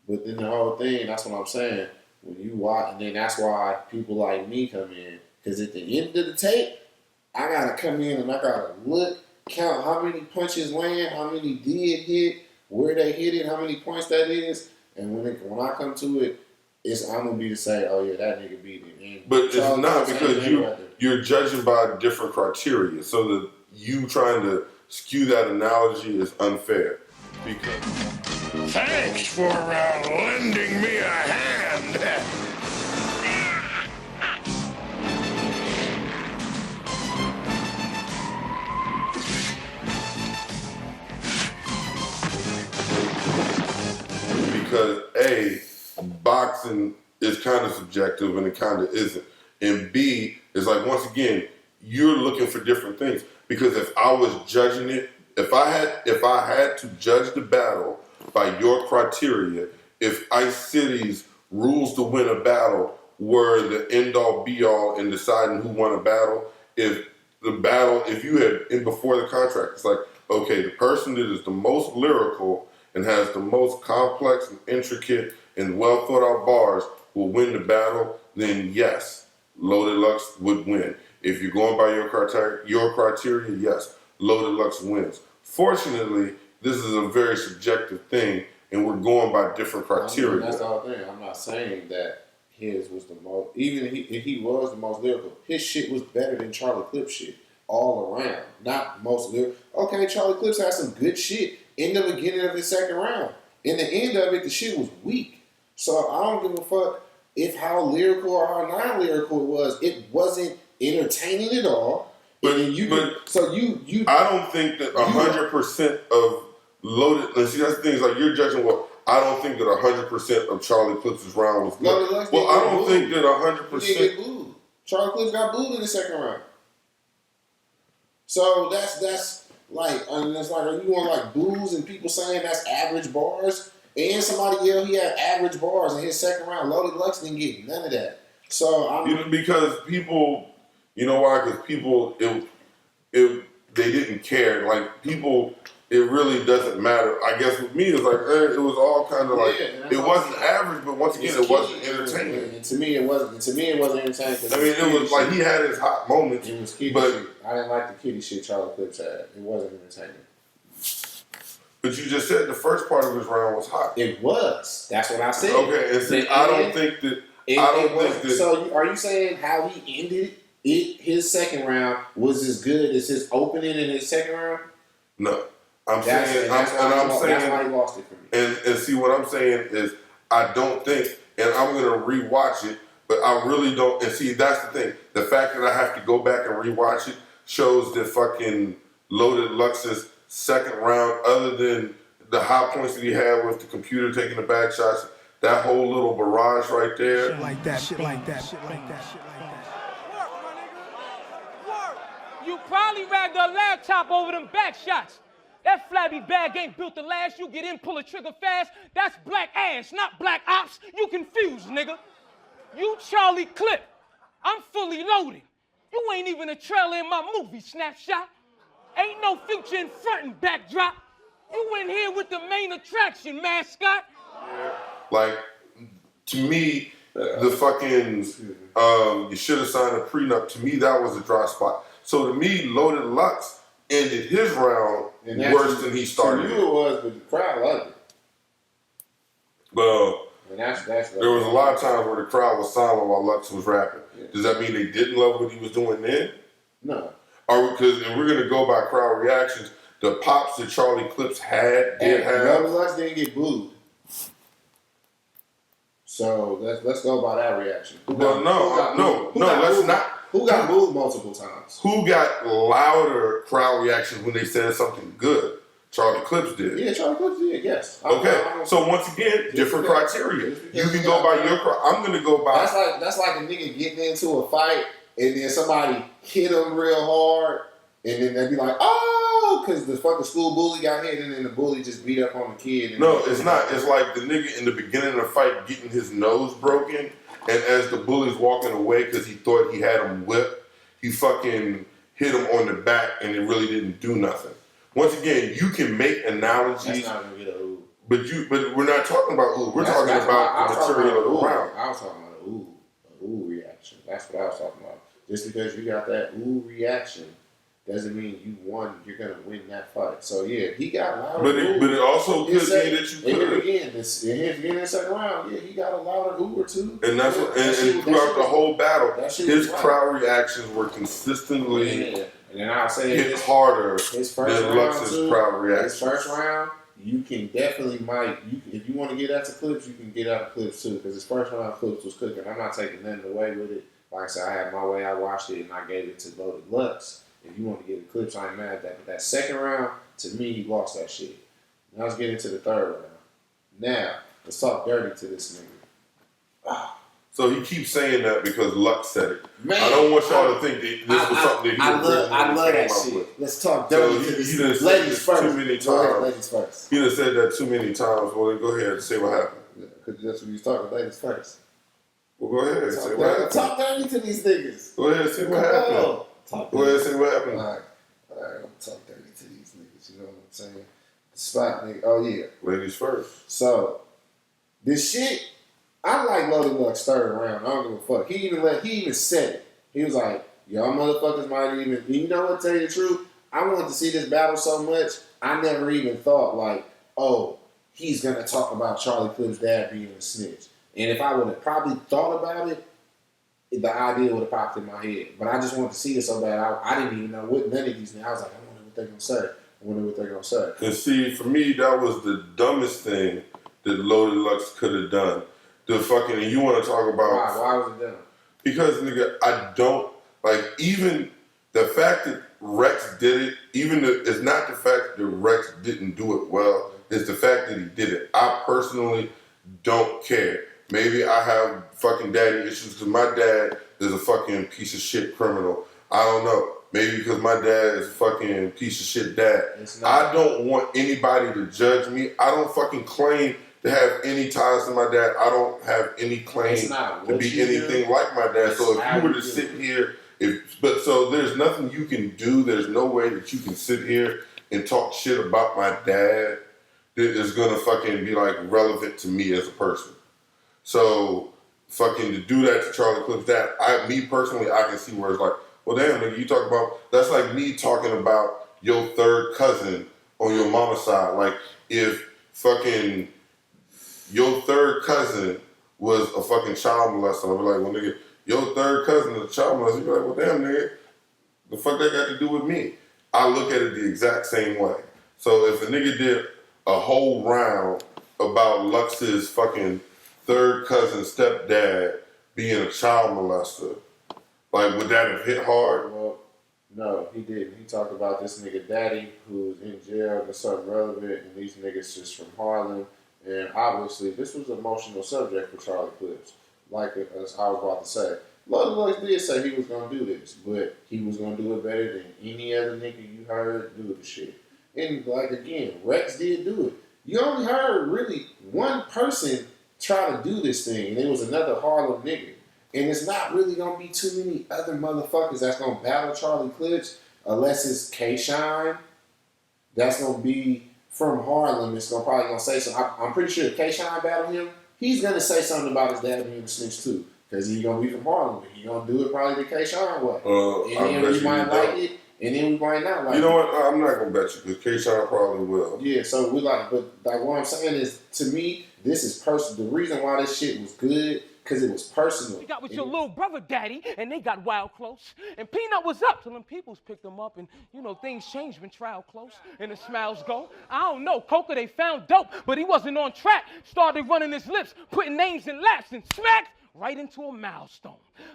But then the whole thing, that's what I'm saying. When you watch, and then that's why people like me come in. Because at the end of the tape, I gotta come in and I gotta look, count how many punches land, how many did hit, where they hit it, how many points that is. And when I come to it, I'm gonna be to say, oh yeah, that nigga beat him. And but it's not because you're judging by different criteria. So that you trying to skew that analogy is unfair. Because thanks for lending me a hand. Because A, boxing is kind of subjective and it kind of isn't. And B, is like, once again, you're looking for different things. Because if I was judging it, if I had to judge the battle by your criteria, if Ice City's rules to win a battle were the end all be all in deciding who won a battle, if you had in before the contract, it's like, okay, the person that is the most lyrical and has the most complex and intricate and well thought out bars will win the battle, then yes, Loaded Lux would win. If you're going by your criteria, yes, Loaded Lux wins. Fortunately, this is a very subjective thing, and we're going by different criteria. I mean, that's the whole thing. I'm not saying that his was the most, even if he was the most lyrical, his shit was better than Charlie Clips shit all around. Not most lyrical. Okay, Charlie Clips had some good shit in the beginning of his second round. In the end of it, the shit was weak. So I don't give a fuck if how lyrical or how non-lyrical it was. It wasn't entertaining at all. But I don't think that 100% of Loaded. Let's see, that's the thing. Is like you're judging. Well, I don't think that 100% of Charlie Clips' round was good. Well, I don't think that 100%. He didn't get booed. Charlie Clips got booed in the second round. So that's like, and it's like, are you want like boos and people saying that's average bars? And somebody yelled he had average bars in his second round. Loaded Lux didn't get none of that. So because people, you know why? Because people, they didn't care. Like people, it really doesn't matter. I guess with me, it was like it was all kind of like it wasn't average, but once again, it wasn't entertaining. And to me, it wasn't entertaining. I mean, it was like he had his hot moments. It was kiddie but shit. I didn't like the kiddie shit Charlie Clips had. It wasn't entertaining. But you just said the first part of his round was hot. It was. That's what I said. Okay, and see, I don't think that. So are you saying how he ended it? His second round was as good as his opening in his second round? No, I'm saying that's why he lost it for me. And see, what I'm saying is, I don't think, and I'm gonna rewatch it, but I really don't. And see, that's the thing. The fact that I have to go back and rewatch it shows that fucking Loaded Lux's second round, other than the high points that he had with the computer taking the back shots, that whole little barrage right there. Shit like that, shit like that, shit like that, shit like that. Work. You probably ragged a laptop over them back shots. That flabby bag ain't built to last. You get in, pull a trigger fast. That's black ass, not black ops. You confused, nigga. You Charlie Clip. I'm fully loaded. You ain't even a trailer in my movie, Snapshot. Ain't no future in front and backdrop. You in here with the main attraction, mascot. Like, to me, the fucking, you should have signed a prenup. To me, that was a dry spot. So to me, Loaded Lux ended his round worse than he started. To you it was, but the crowd loved it. Well, and that's there was a lot of times where the crowd was silent while Lux was rapping. Yeah. Does that mean they didn't love what he was doing then? No. Because we're gonna go by crowd reactions. The pops that Charlie Clips did have. Loaded Lux didn't get booed. So let's go by that reaction. Who got booed multiple times? Who got louder crowd reactions when they said something good? Charlie Clips did. Yeah, Charlie Clips did. Yes. Okay. So once again, different criteria. You can go by your. I'm gonna go by. That's like a nigga getting into a fight and then somebody hit him real hard and then they be like, oh, because the fucking school bully got hit and then the bully just beat up on the kid. No, it's not. It's like the nigga in the beginning of the fight getting his nose broken, and as the bully's walking away because he thought he had him whipped, he fucking hit him on the back and it really didn't do nothing. Once again, you can make analogies. That's not gonna get a ooh. But we're not talking about ooh. We're talking about the material of the round. I was talking about a ooh reaction. That's what I was talking about. Just because you got that ooh reaction doesn't mean you won. You're gonna win that fight. So yeah, he got a lot of. But it also could mean that you could. And again, in the second round, yeah, he got a louder Uber too. And that's what. And throughout the whole battle, his crowd reactions were consistently. Yeah. And then I'll say hit harder his first than round Lux's too, crowd reactions. His first round, you can definitely if you want to get out to clips, you can get out to clips too. Because his first round clips was cooking. I'm not taking nothing away with it. Like I said, I had my way. I watched it and I gave it to Loaded Lux. If you want to get the clips, I ain't mad at that. But that second round, to me, he lost that shit. Now let's get into the third round. Now, let's talk dirty to this nigga. So he keeps saying that because Lux said it. Man, I don't want y'all to think that this was something that he I love that shit. with. Let's talk dirty to this nigga. Ladies first. Too many times. Ladies first. He done said that too many times. Well, then go ahead and say what happened. Because that's what he's talking. Ladies first. Well, go ahead and say what happened. Talk dirty to these niggas. Go ahead and say what happened. Go ahead and say what happened. All right, I'm gonna talk dirty to these niggas. You know what I'm saying? The spot nigga. Oh yeah. Ladies first. So this shit, I like Loaded Lux third round. I don't give a fuck. He even said it. He was like, y'all motherfuckers might even. You know what? Tell you the truth, I wanted to see this battle so much. I never even thought like, oh, he's gonna talk about Charlie Clip's dad being a snitch. And if I would have probably thought about it, the idea would have popped in my head. But I just wanted to see it so bad. I didn't even know what none of these things. I was like, I wonder what they're going to say. And see, for me, that was the dumbest thing that Loaded Lux could have done. The fucking, and you want to talk about. Why was it dumb? Because, nigga, I don't, like, even the fact that Rex did it, it's not the fact that Rex didn't do it well, it's the fact that he did it. I personally don't care. Maybe I have fucking daddy issues because my dad is a fucking piece of shit criminal. I don't know. Maybe because my dad is a fucking piece of shit dad. I don't want anybody to judge me. I don't fucking claim to have any ties to my dad. I don't have any claim to be anything like my dad. So if you were to sit here, so there's nothing you can do. There's no way that you can sit here and talk shit about my dad that is gonna fucking be like relevant to me as a person. So, fucking to do that to Charlie Clip's dad, me personally, I can see where it's like, well, damn, nigga, you talk about, that's like me talking about your third cousin on your mama's side. Like, if fucking your third cousin was a fucking child molester, I'd be like, well, nigga, your third cousin is a child molester. You'd be like, well, damn, nigga, the fuck that got to do with me? I look at it the exact same way. So, if a nigga did a whole round about Lux's fucking third cousin stepdad being a child molester, like, would that have hit hard? Well, no, he didn't. He talked about this nigga daddy who's in jail and something relevant, and these niggas just from Harlem. And obviously, this was an emotional subject for Charlie Clips. Like as I was about to say, Loaded Lux did say he was gonna do this, but he was gonna do it better than any other nigga you heard do the shit. And like again, Rex did do it. You only heard really one person try to do this thing, and it was another Harlem nigga. And it's not really gonna be too many other motherfuckers that's gonna battle Charlie Clips unless it's K-Shine. That's gonna be from Harlem. It's probably gonna say something. I'm pretty sure if K-Shine battle him, he's gonna say something about his dad being a snitch too, because he's gonna be from Harlem. But he's gonna do it probably the K-Shine way. And then we might like it, and then we might not like it. You know what? I'm not gonna bet you because K-Shine probably will. Yeah, so we like, but like what I'm saying is, to me, this is personal. The reason why this shit was good, because it was personal. You got with your little brother, Daddy, and they got wild close. And Peanut was up till them peoples picked him up, and you know things change when trial close and the smiles go. I don't know, Coca they found dope, but he wasn't on track. Started running his lips, putting names in laps, and smacked right into a milestone.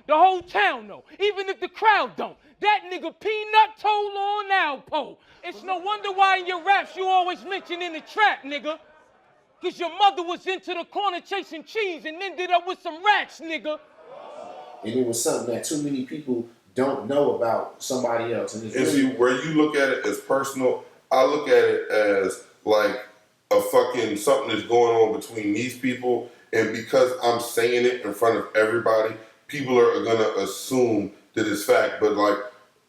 The whole town know, even if the crowd don't. That nigga Peanut told on Alpo. It's no wonder why in your raps you always mention in the trap, nigga. Cause your mother was into the corner chasing cheese and ended up with some rats, nigga. And it was something that too many people don't know about somebody else. And see, where you look at it as personal, I look at it as like a fucking something that's going on between these people. And because I'm saying it in front of everybody, people are gonna assume that it's fact. But like,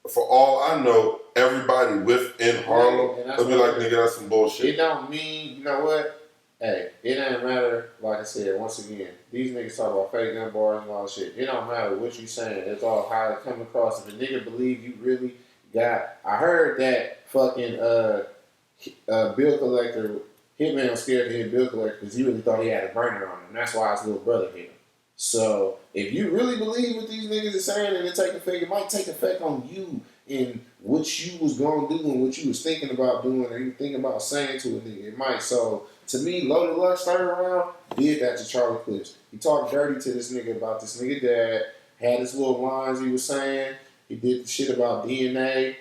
for all I know, everybody within Harlem will be like, nigga, that's some bullshit. It don't mean, you know what? Hey, it doesn't matter, like I said, once again, these niggas talk about fake gun bars and all that shit. It don't matter what you saying. It's all how it come across. If a nigga believe you really I heard that fucking bill collector, Hitman was scared to hit bill collector because he really thought he had a burner on him. That's why his little brother hit him. So if you really believe what these niggas are saying and it might take effect on you and what you was gonna do and what you was thinking about doing or you thinking about saying to a nigga. It might. So to me, Loaded Lux turned around, did that to Charlie Clips. He talked dirty to this nigga about this nigga dad, had his little lines he was saying. He did the shit about DNA,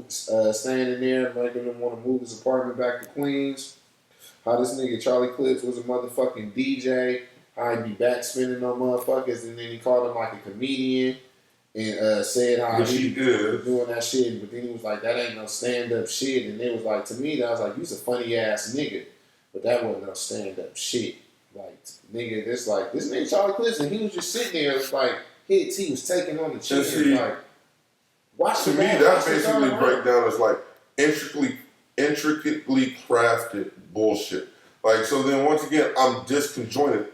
staying in there, making him want to move his apartment back to Queens. How this nigga Charlie Clips was a motherfucking DJ. How he be backspinning on motherfuckers, and then he called him like a comedian and said how he was doing that shit. But then he was like, that ain't no stand-up shit. And it was like, to me, that was like, you's a funny-ass nigga. But that wasn't no stand-up shit. Like, nigga, this nigga Charlie Clips, and he was just sitting there, it's like, hits he was taking on the chin. Like, watch to me, that basically breakdown is like intricately crafted bullshit. Like, so then once again, I'm disconjointed.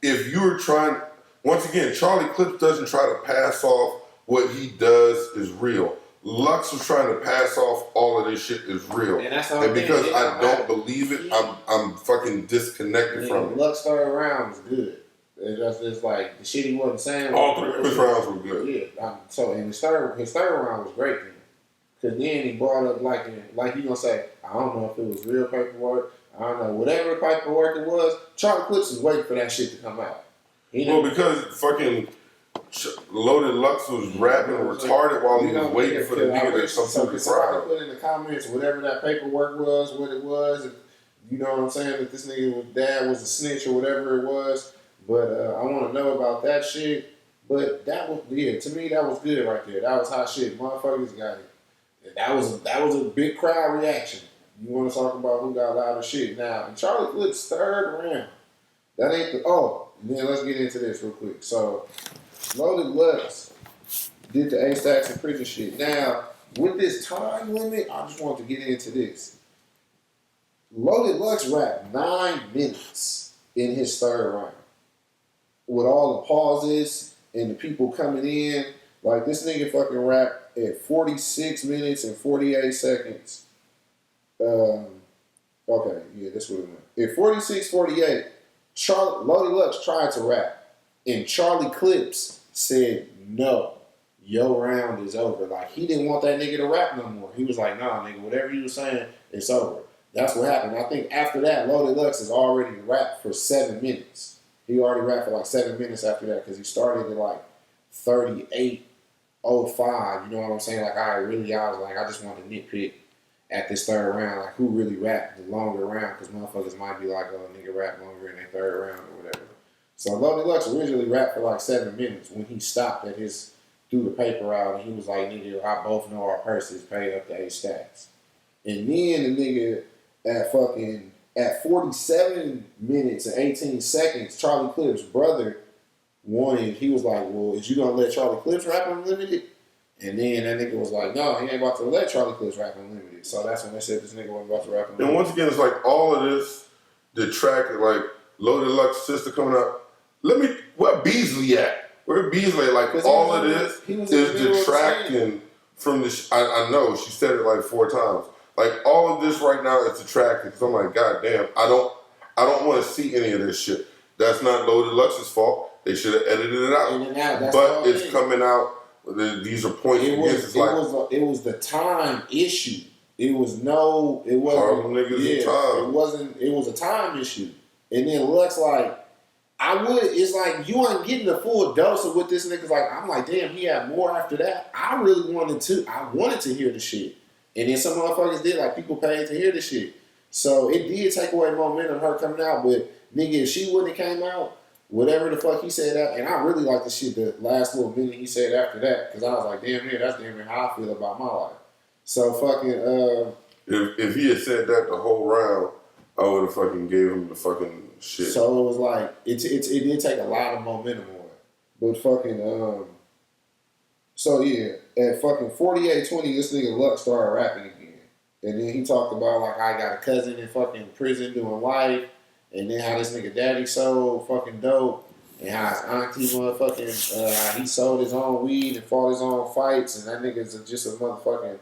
If you're trying, once again, Charlie Clips doesn't try to pass off what he does is real. Lux was trying to pass off all of this shit is real. And because I don't believe it, I'm fucking disconnected from it. Lux third round was good. It's like the shit he wasn't saying. All three of his rounds were good. Yeah. So in his third round was great then. Because then he brought up like you gonna say, I don't know if it was real paperwork. I don't know, whatever paperwork it was, Charlie Clips was waiting for that shit to come out. Well, because fucking Loaded Lux was rapping retarded while he was waiting for the nigga to come to the crowd. Put in the comments whatever that paperwork was, what it was, if, you know what I'm saying, that this nigga's dad was a snitch or whatever it was. But I want to know about that shit. But that was, to me, that was good right there. That was hot shit. Motherfuckers got it. That was a big crowd reaction. You want to talk about who got louder shit. Now, in Charlie Clips' third round, that ain't then let's get into this real quick. So, Loaded Lux did the A-Stacks and prison shit. Now, with this time limit, I just want to get into this. Loaded Lux rapped 9 minutes in his third round. With all the pauses and the people coming in. Like, this nigga fucking rapped at 46 minutes and 48 seconds. Okay, yeah, this would have went. At 46:48, Loaded Lux tried to rap, and Charlie Clips said, no, your round is over. Like, he didn't want that nigga to rap no more. He was like, nah, nigga, whatever you was saying, it's over. That's what happened. I think after that, Loaded Lux has already rapped for 7 minutes. He already rapped for like 7 minutes after that, because he started at like 38:05. You know what I'm saying? Like, I just wanted to nitpick at this third round, like who really rapped the longer round, because motherfuckers might be like, oh, nigga rap longer in their third round or whatever. So Loaded Lux originally rapped for like 7 minutes when he stopped threw the paper out, and he was like, nigga, I both know our purses paid up to A-Stacks. And then the nigga at 47 minutes and 18 seconds, Charlie Clips' brother wanted, he was like, well, is you gonna let Charlie Clips rap Unlimited? And then that nigga was like, no, he ain't about to let Charlie Clips rap Unlimited. So that's when they said this nigga wasn't about to rap Unlimited. And once again, it's like all of this detracted, like Loaded Lux sister coming up. Where Beasley at? Where Beasley at? Like all of this is detracting from the, I know, she said it like 4 times. Like all of this right now is detracting, because I'm like, God damn, I don't want to see any of this shit. That's not Loaded Lux's fault. They should have edited it out. But it's coming out. These are points against. It was the time issue. It wasn't. It was a time issue. And then Lux like, it's like you ain't getting the full dose of what this nigga's like. I'm like, damn, he had more after that. I wanted to hear the shit. And then some motherfuckers did, like people paid to hear the shit. So it did take away momentum of her coming out. But nigga, if she wouldn't have came out, whatever the fuck he said that, and I really like the shit, the last little minute he said after that, because I was like, damn, man, that's damn near how I feel about my life. So fucking, if he had said that the whole round, I would have fucking gave him the fucking shit. So it was like, it did take a lot of momentum on it. But fucking, so yeah, at fucking 48:20, this nigga Lux started rapping again. And then he talked about like, I got a cousin in fucking prison doing life. And then how this nigga daddy sold fucking dope. and how his auntie motherfucking he sold his own weed and fought his own fights, and that nigga's just a motherfucking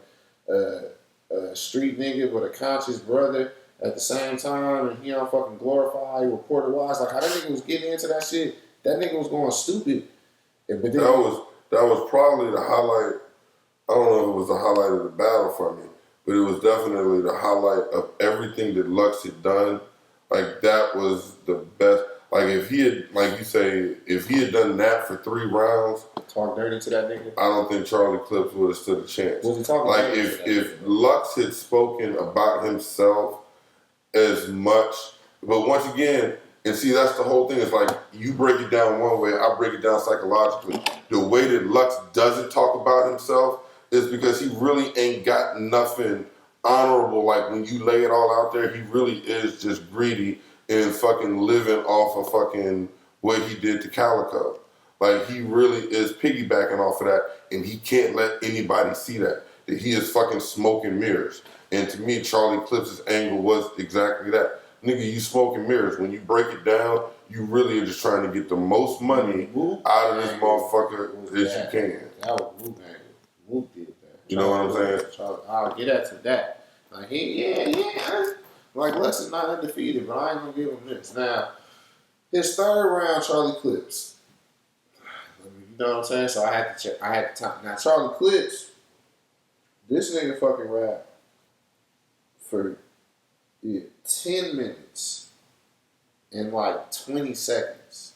street nigga with a conscious brother at the same time, and he don't fucking glorify reporter wise. Like how that nigga was getting into that shit, that nigga was going stupid. But then, that was probably the highlight. I don't know if it was the highlight of the battle for me, but it was definitely the highlight of everything that Lux had done. Like that was the best. Like if he had, like you say, if he had done that for 3 rounds, talk dirty to that nigga, I don't think Charlie Clips would have stood a chance. Was he talking like if Lux had spoken about himself as much, but once again, and see that's the whole thing. It's like you break it down one way, I break it down psychologically. The way that Lux doesn't talk about himself is because he really ain't got nothing honorable. Like when you lay it all out there, he really is just greedy and fucking living off of fucking what he did to Calico. Like he really is piggybacking off of that, and he can't let anybody see that he is fucking smoking mirrors. And to me, Charlie Clips' angle was exactly that. Nigga, you smoking mirrors. When you break it down, you really are just trying to get the most money out of this motherfucker as you can. That was Mook angle. Mook did that. You know what I'm saying? I'll get at to that. Like yeah. Like Lex is not undefeated, but I ain't gonna give him this. Now, his 3rd round, Charlie Clips. You know what I'm saying? So I had to check. I had to time. Now Charlie Clips, this nigga fucking rap for 10 minutes and like 20 seconds.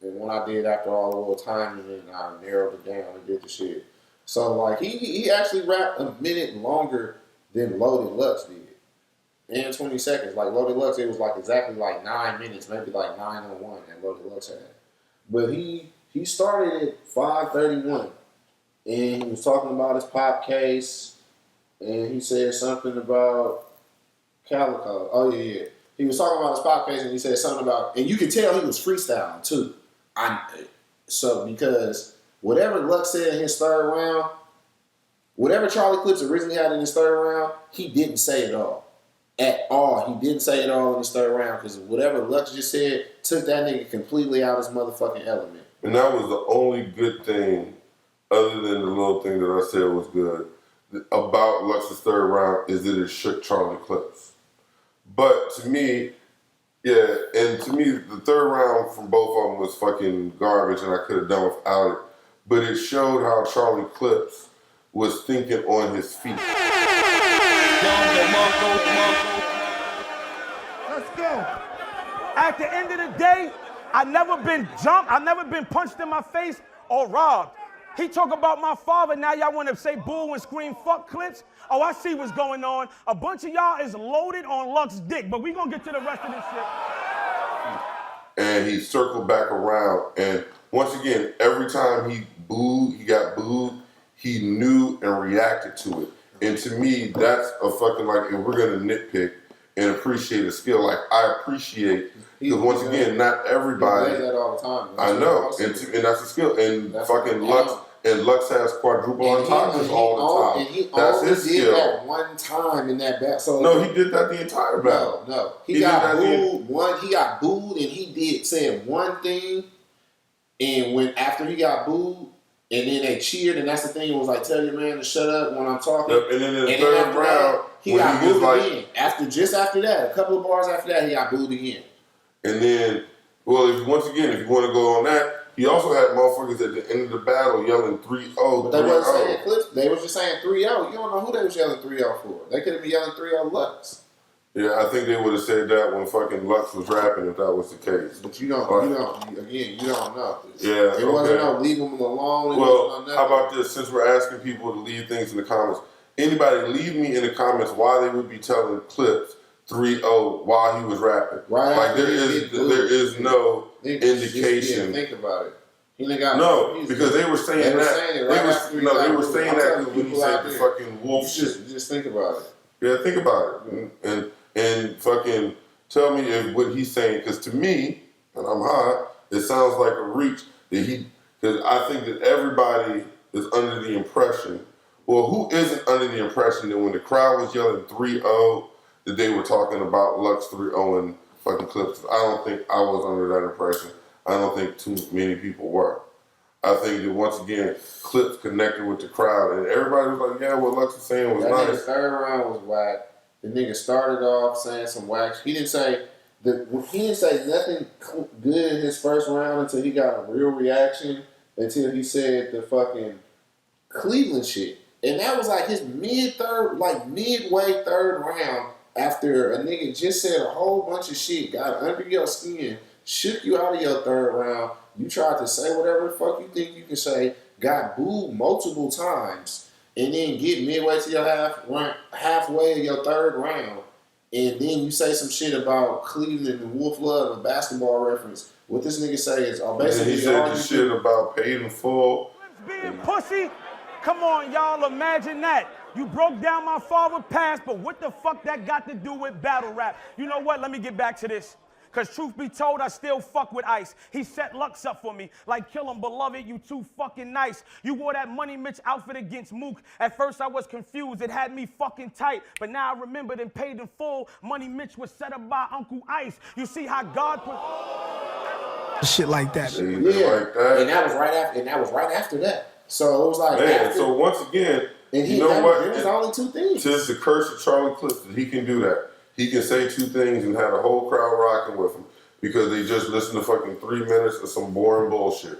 And when I did after all the little timing, and I narrowed it down and did the shit. So like he actually rapped a minute longer than Loaded Lux did. And 20 seconds. Like Loaded Lux, it was like exactly like 9 minutes, maybe like 9:01 that Loaded Lux had. But he started at 5:31, and he was talking about his pop case, and he said something about Calico. Oh yeah. He was talking about his pop case, and he said something about, and you could tell he was freestyling too. So because whatever Lux said in his 3rd round, whatever Charlie Clips originally had in his 3rd round, he didn't say it all. At all. He didn't say it all in his 3rd round because whatever Lux just said took that nigga completely out of his motherfucking element. And that was the only good thing, other than the little thing that I said was good, about Lux's 3rd round is that it shook Charlie Clips. But to me, yeah, and to me, the 3rd round from both of them was fucking garbage and I could have done without it. But it showed how Charlie Clips was thinking on his feet. Let's go. At the end of the day, I never been jumped, I never been punched in my face or robbed. He talk about my father, now y'all want to say boo and scream fuck Clips? Oh, I see what's going on. A bunch of y'all is loaded on Lux's dick, but we gonna get to the rest of this shit. And he circled back around, and once again, every time he got booed, he knew and reacted to it. And to me, that's a fucking, like, if we're gonna nitpick and appreciate a skill, like I appreciate, because once again, not everybody. He does that all the time. I know, and that's a skill. And that's fucking Lux has quadruple entendres all the time. And he that's only his did skill. that one time in that battle. So no, he did that the entire battle. No, he got booed. He got booed, and he said one thing, and when after he got booed. And then they cheered, and that's the thing. It was like, tell your man to shut up when I'm talking. Yep, and then in the 3rd round, he got booed again. Just after that, a couple of bars after that, he got booed again. And then, well, if you want to go on that, he also had motherfuckers at the end of the battle yelling 3-0. But they wasn't saying Clips. They was just saying 3-0. You don't know who they was yelling 3-0 for. They could have been yelling 3-0 Lux. Yeah, I think they would have said that when fucking Lux was rapping if that was the case. But you don't know. Yeah, it wasn't no leave them alone. Well, how about this? Since we're asking people to leave things in the comments, anybody leave me in the comments why they would be telling Clips 3-0 while he was rapping. Right. Like there is no indication. Think about it. Because they were saying that. They were saying that when he said the fucking wolf shit. Just think about it. Yeah, think about it. And fucking tell me if what he's saying, because to me, and I'm high, it sounds like a reach that because I think that everybody is under the impression, well, who isn't under the impression that when the crowd was yelling 3-0, that they were talking about Lux 3-0 and fucking Clips? I don't think I was under that impression. I don't think too many people were. I think that once again, Clips connected with the crowd, and everybody was like, "Yeah, what Lux was saying was that nice." Nigga third round was whack. The nigga started off saying some whack. He didn't say nothing good in his first round until he got a real reaction. Until he said the fucking Cleveland shit, and that was like his midway third round. After a nigga just said a whole bunch of shit, got under your skin, shook you out of your third round. You tried to say whatever the fuck you think you can say, got booed multiple times, and then get midway to your halfway of your third round, and then you say some shit about Cleveland and Wolf Love, a basketball reference. What this nigga say is, basically he said the shit about paid in full. Being pussy? Come on, y'all, imagine that. You broke down my forward pass, but what the fuck that got to do with battle rap? You know what? Let me get back to this. Because truth be told, I still fuck with Ice. He set Lux up for me. Like, kill him, beloved, you too fucking nice. You wore that Money Mitch outfit against Mook. At first, I was confused. It had me fucking tight. But now I remembered and paid in full. Money Mitch was set up by Uncle Ice. You see how God put... Shit like that. Yeah, like that. And that was right after that. So it was like, man. So once again, you know what? There was only two things. Since the curse of Charlie Clips, that he can do that. He can say two things and have the whole crowd rocking with him because they just listened to fucking 3 minutes of some boring bullshit.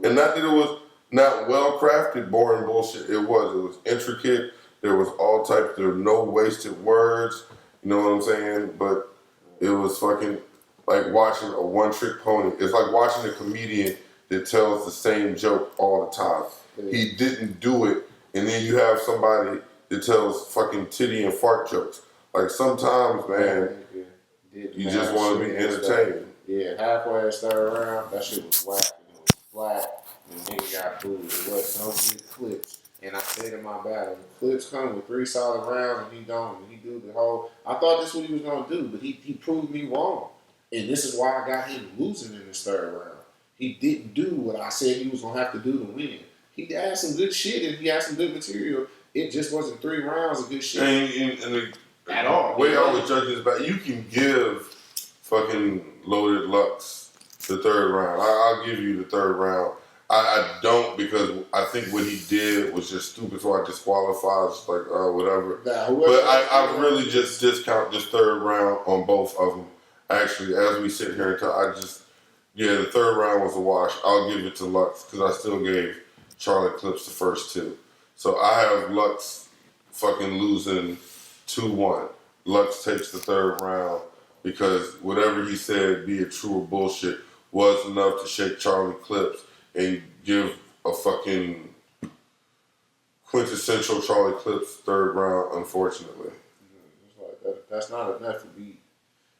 And not that it was not well crafted, boring bullshit. It was intricate. There was all types. There were no wasted words. You know what I'm saying? But it was fucking like watching a one-trick pony. It's like watching a comedian that tells the same joke all the time. He didn't do it, and then you have somebody that tells fucking titty and fart jokes. Like sometimes, man, you just want to be entertained. Yeah, halfway the third round, that shit was whack. It was flat. And the nigga got booed. It wasn't no good clips. And I said in my battle, the clips come with 3 solid rounds, and he don't. And he do the whole. I thought this is what he was gonna do, but he proved me wrong. And this is why I got him losing in this third round. He didn't do what I said he was gonna have to do to win. He had some good shit and he had some good material. It just wasn't 3 rounds of good shit. And at all. The way I would judge this back, you can give fucking Loaded Lux the third round. I'll give you the third round. I don't, because I think what he did was just stupid, so I disqualify. It's like, whatever. But I really just discount this third round on both of them. Actually, as we sit here and talk, the third round was a wash. I'll give it to Lux because I still gave Charlie Clips the first 2. So I have Lux fucking losing 2-1. Lux takes the third round because whatever he said, be it true or bullshit, was enough to shake Charlie Clips and give a fucking quintessential Charlie Clips third round, unfortunately. That's not enough to beat.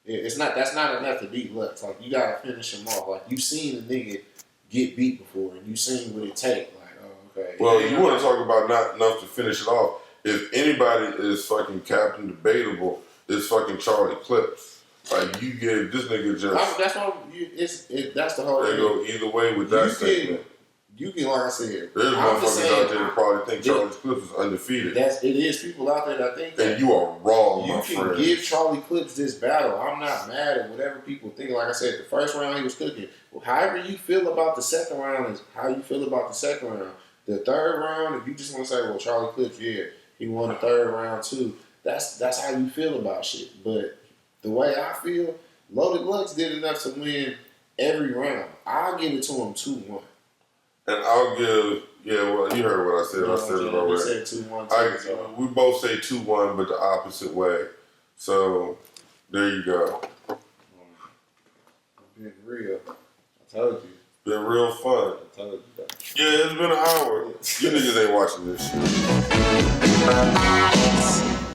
That's not enough to beat Lux. Like, you gotta finish him off. Like, you've seen a nigga get beat before, and you've seen what it take. Like, oh, okay. Well, you want to talk about not enough to finish it off. If anybody is fucking Captain Debatable, it's fucking Charlie Clips. Like, you give this nigga just. That's the whole thing. They go either way with that statement. You can, like I said, there's motherfuckers out there that probably think Charlie Clips is undefeated. It is people out there that think that. And you are wrong, my friend. You can give Charlie Clips this battle. I'm not mad at whatever people think. Like I said, the first round he was cooking. Well, however you feel about the second round is how you feel about the second round. The third round, if you just want to say, well, Charlie Clips, yeah, he won the third round too. That's how you feel about shit. But the way I feel, Loaded Lux did enough to win every round. I'll give it to him 2-1. And I'll give, well, you heard what I said. I said it already. We said 2-1. We both say 2-1, but the opposite way. So, there you go. Been real. I told you. Been real fun. I told you that. Yeah, it's been an hour. You niggas ain't watching this shit.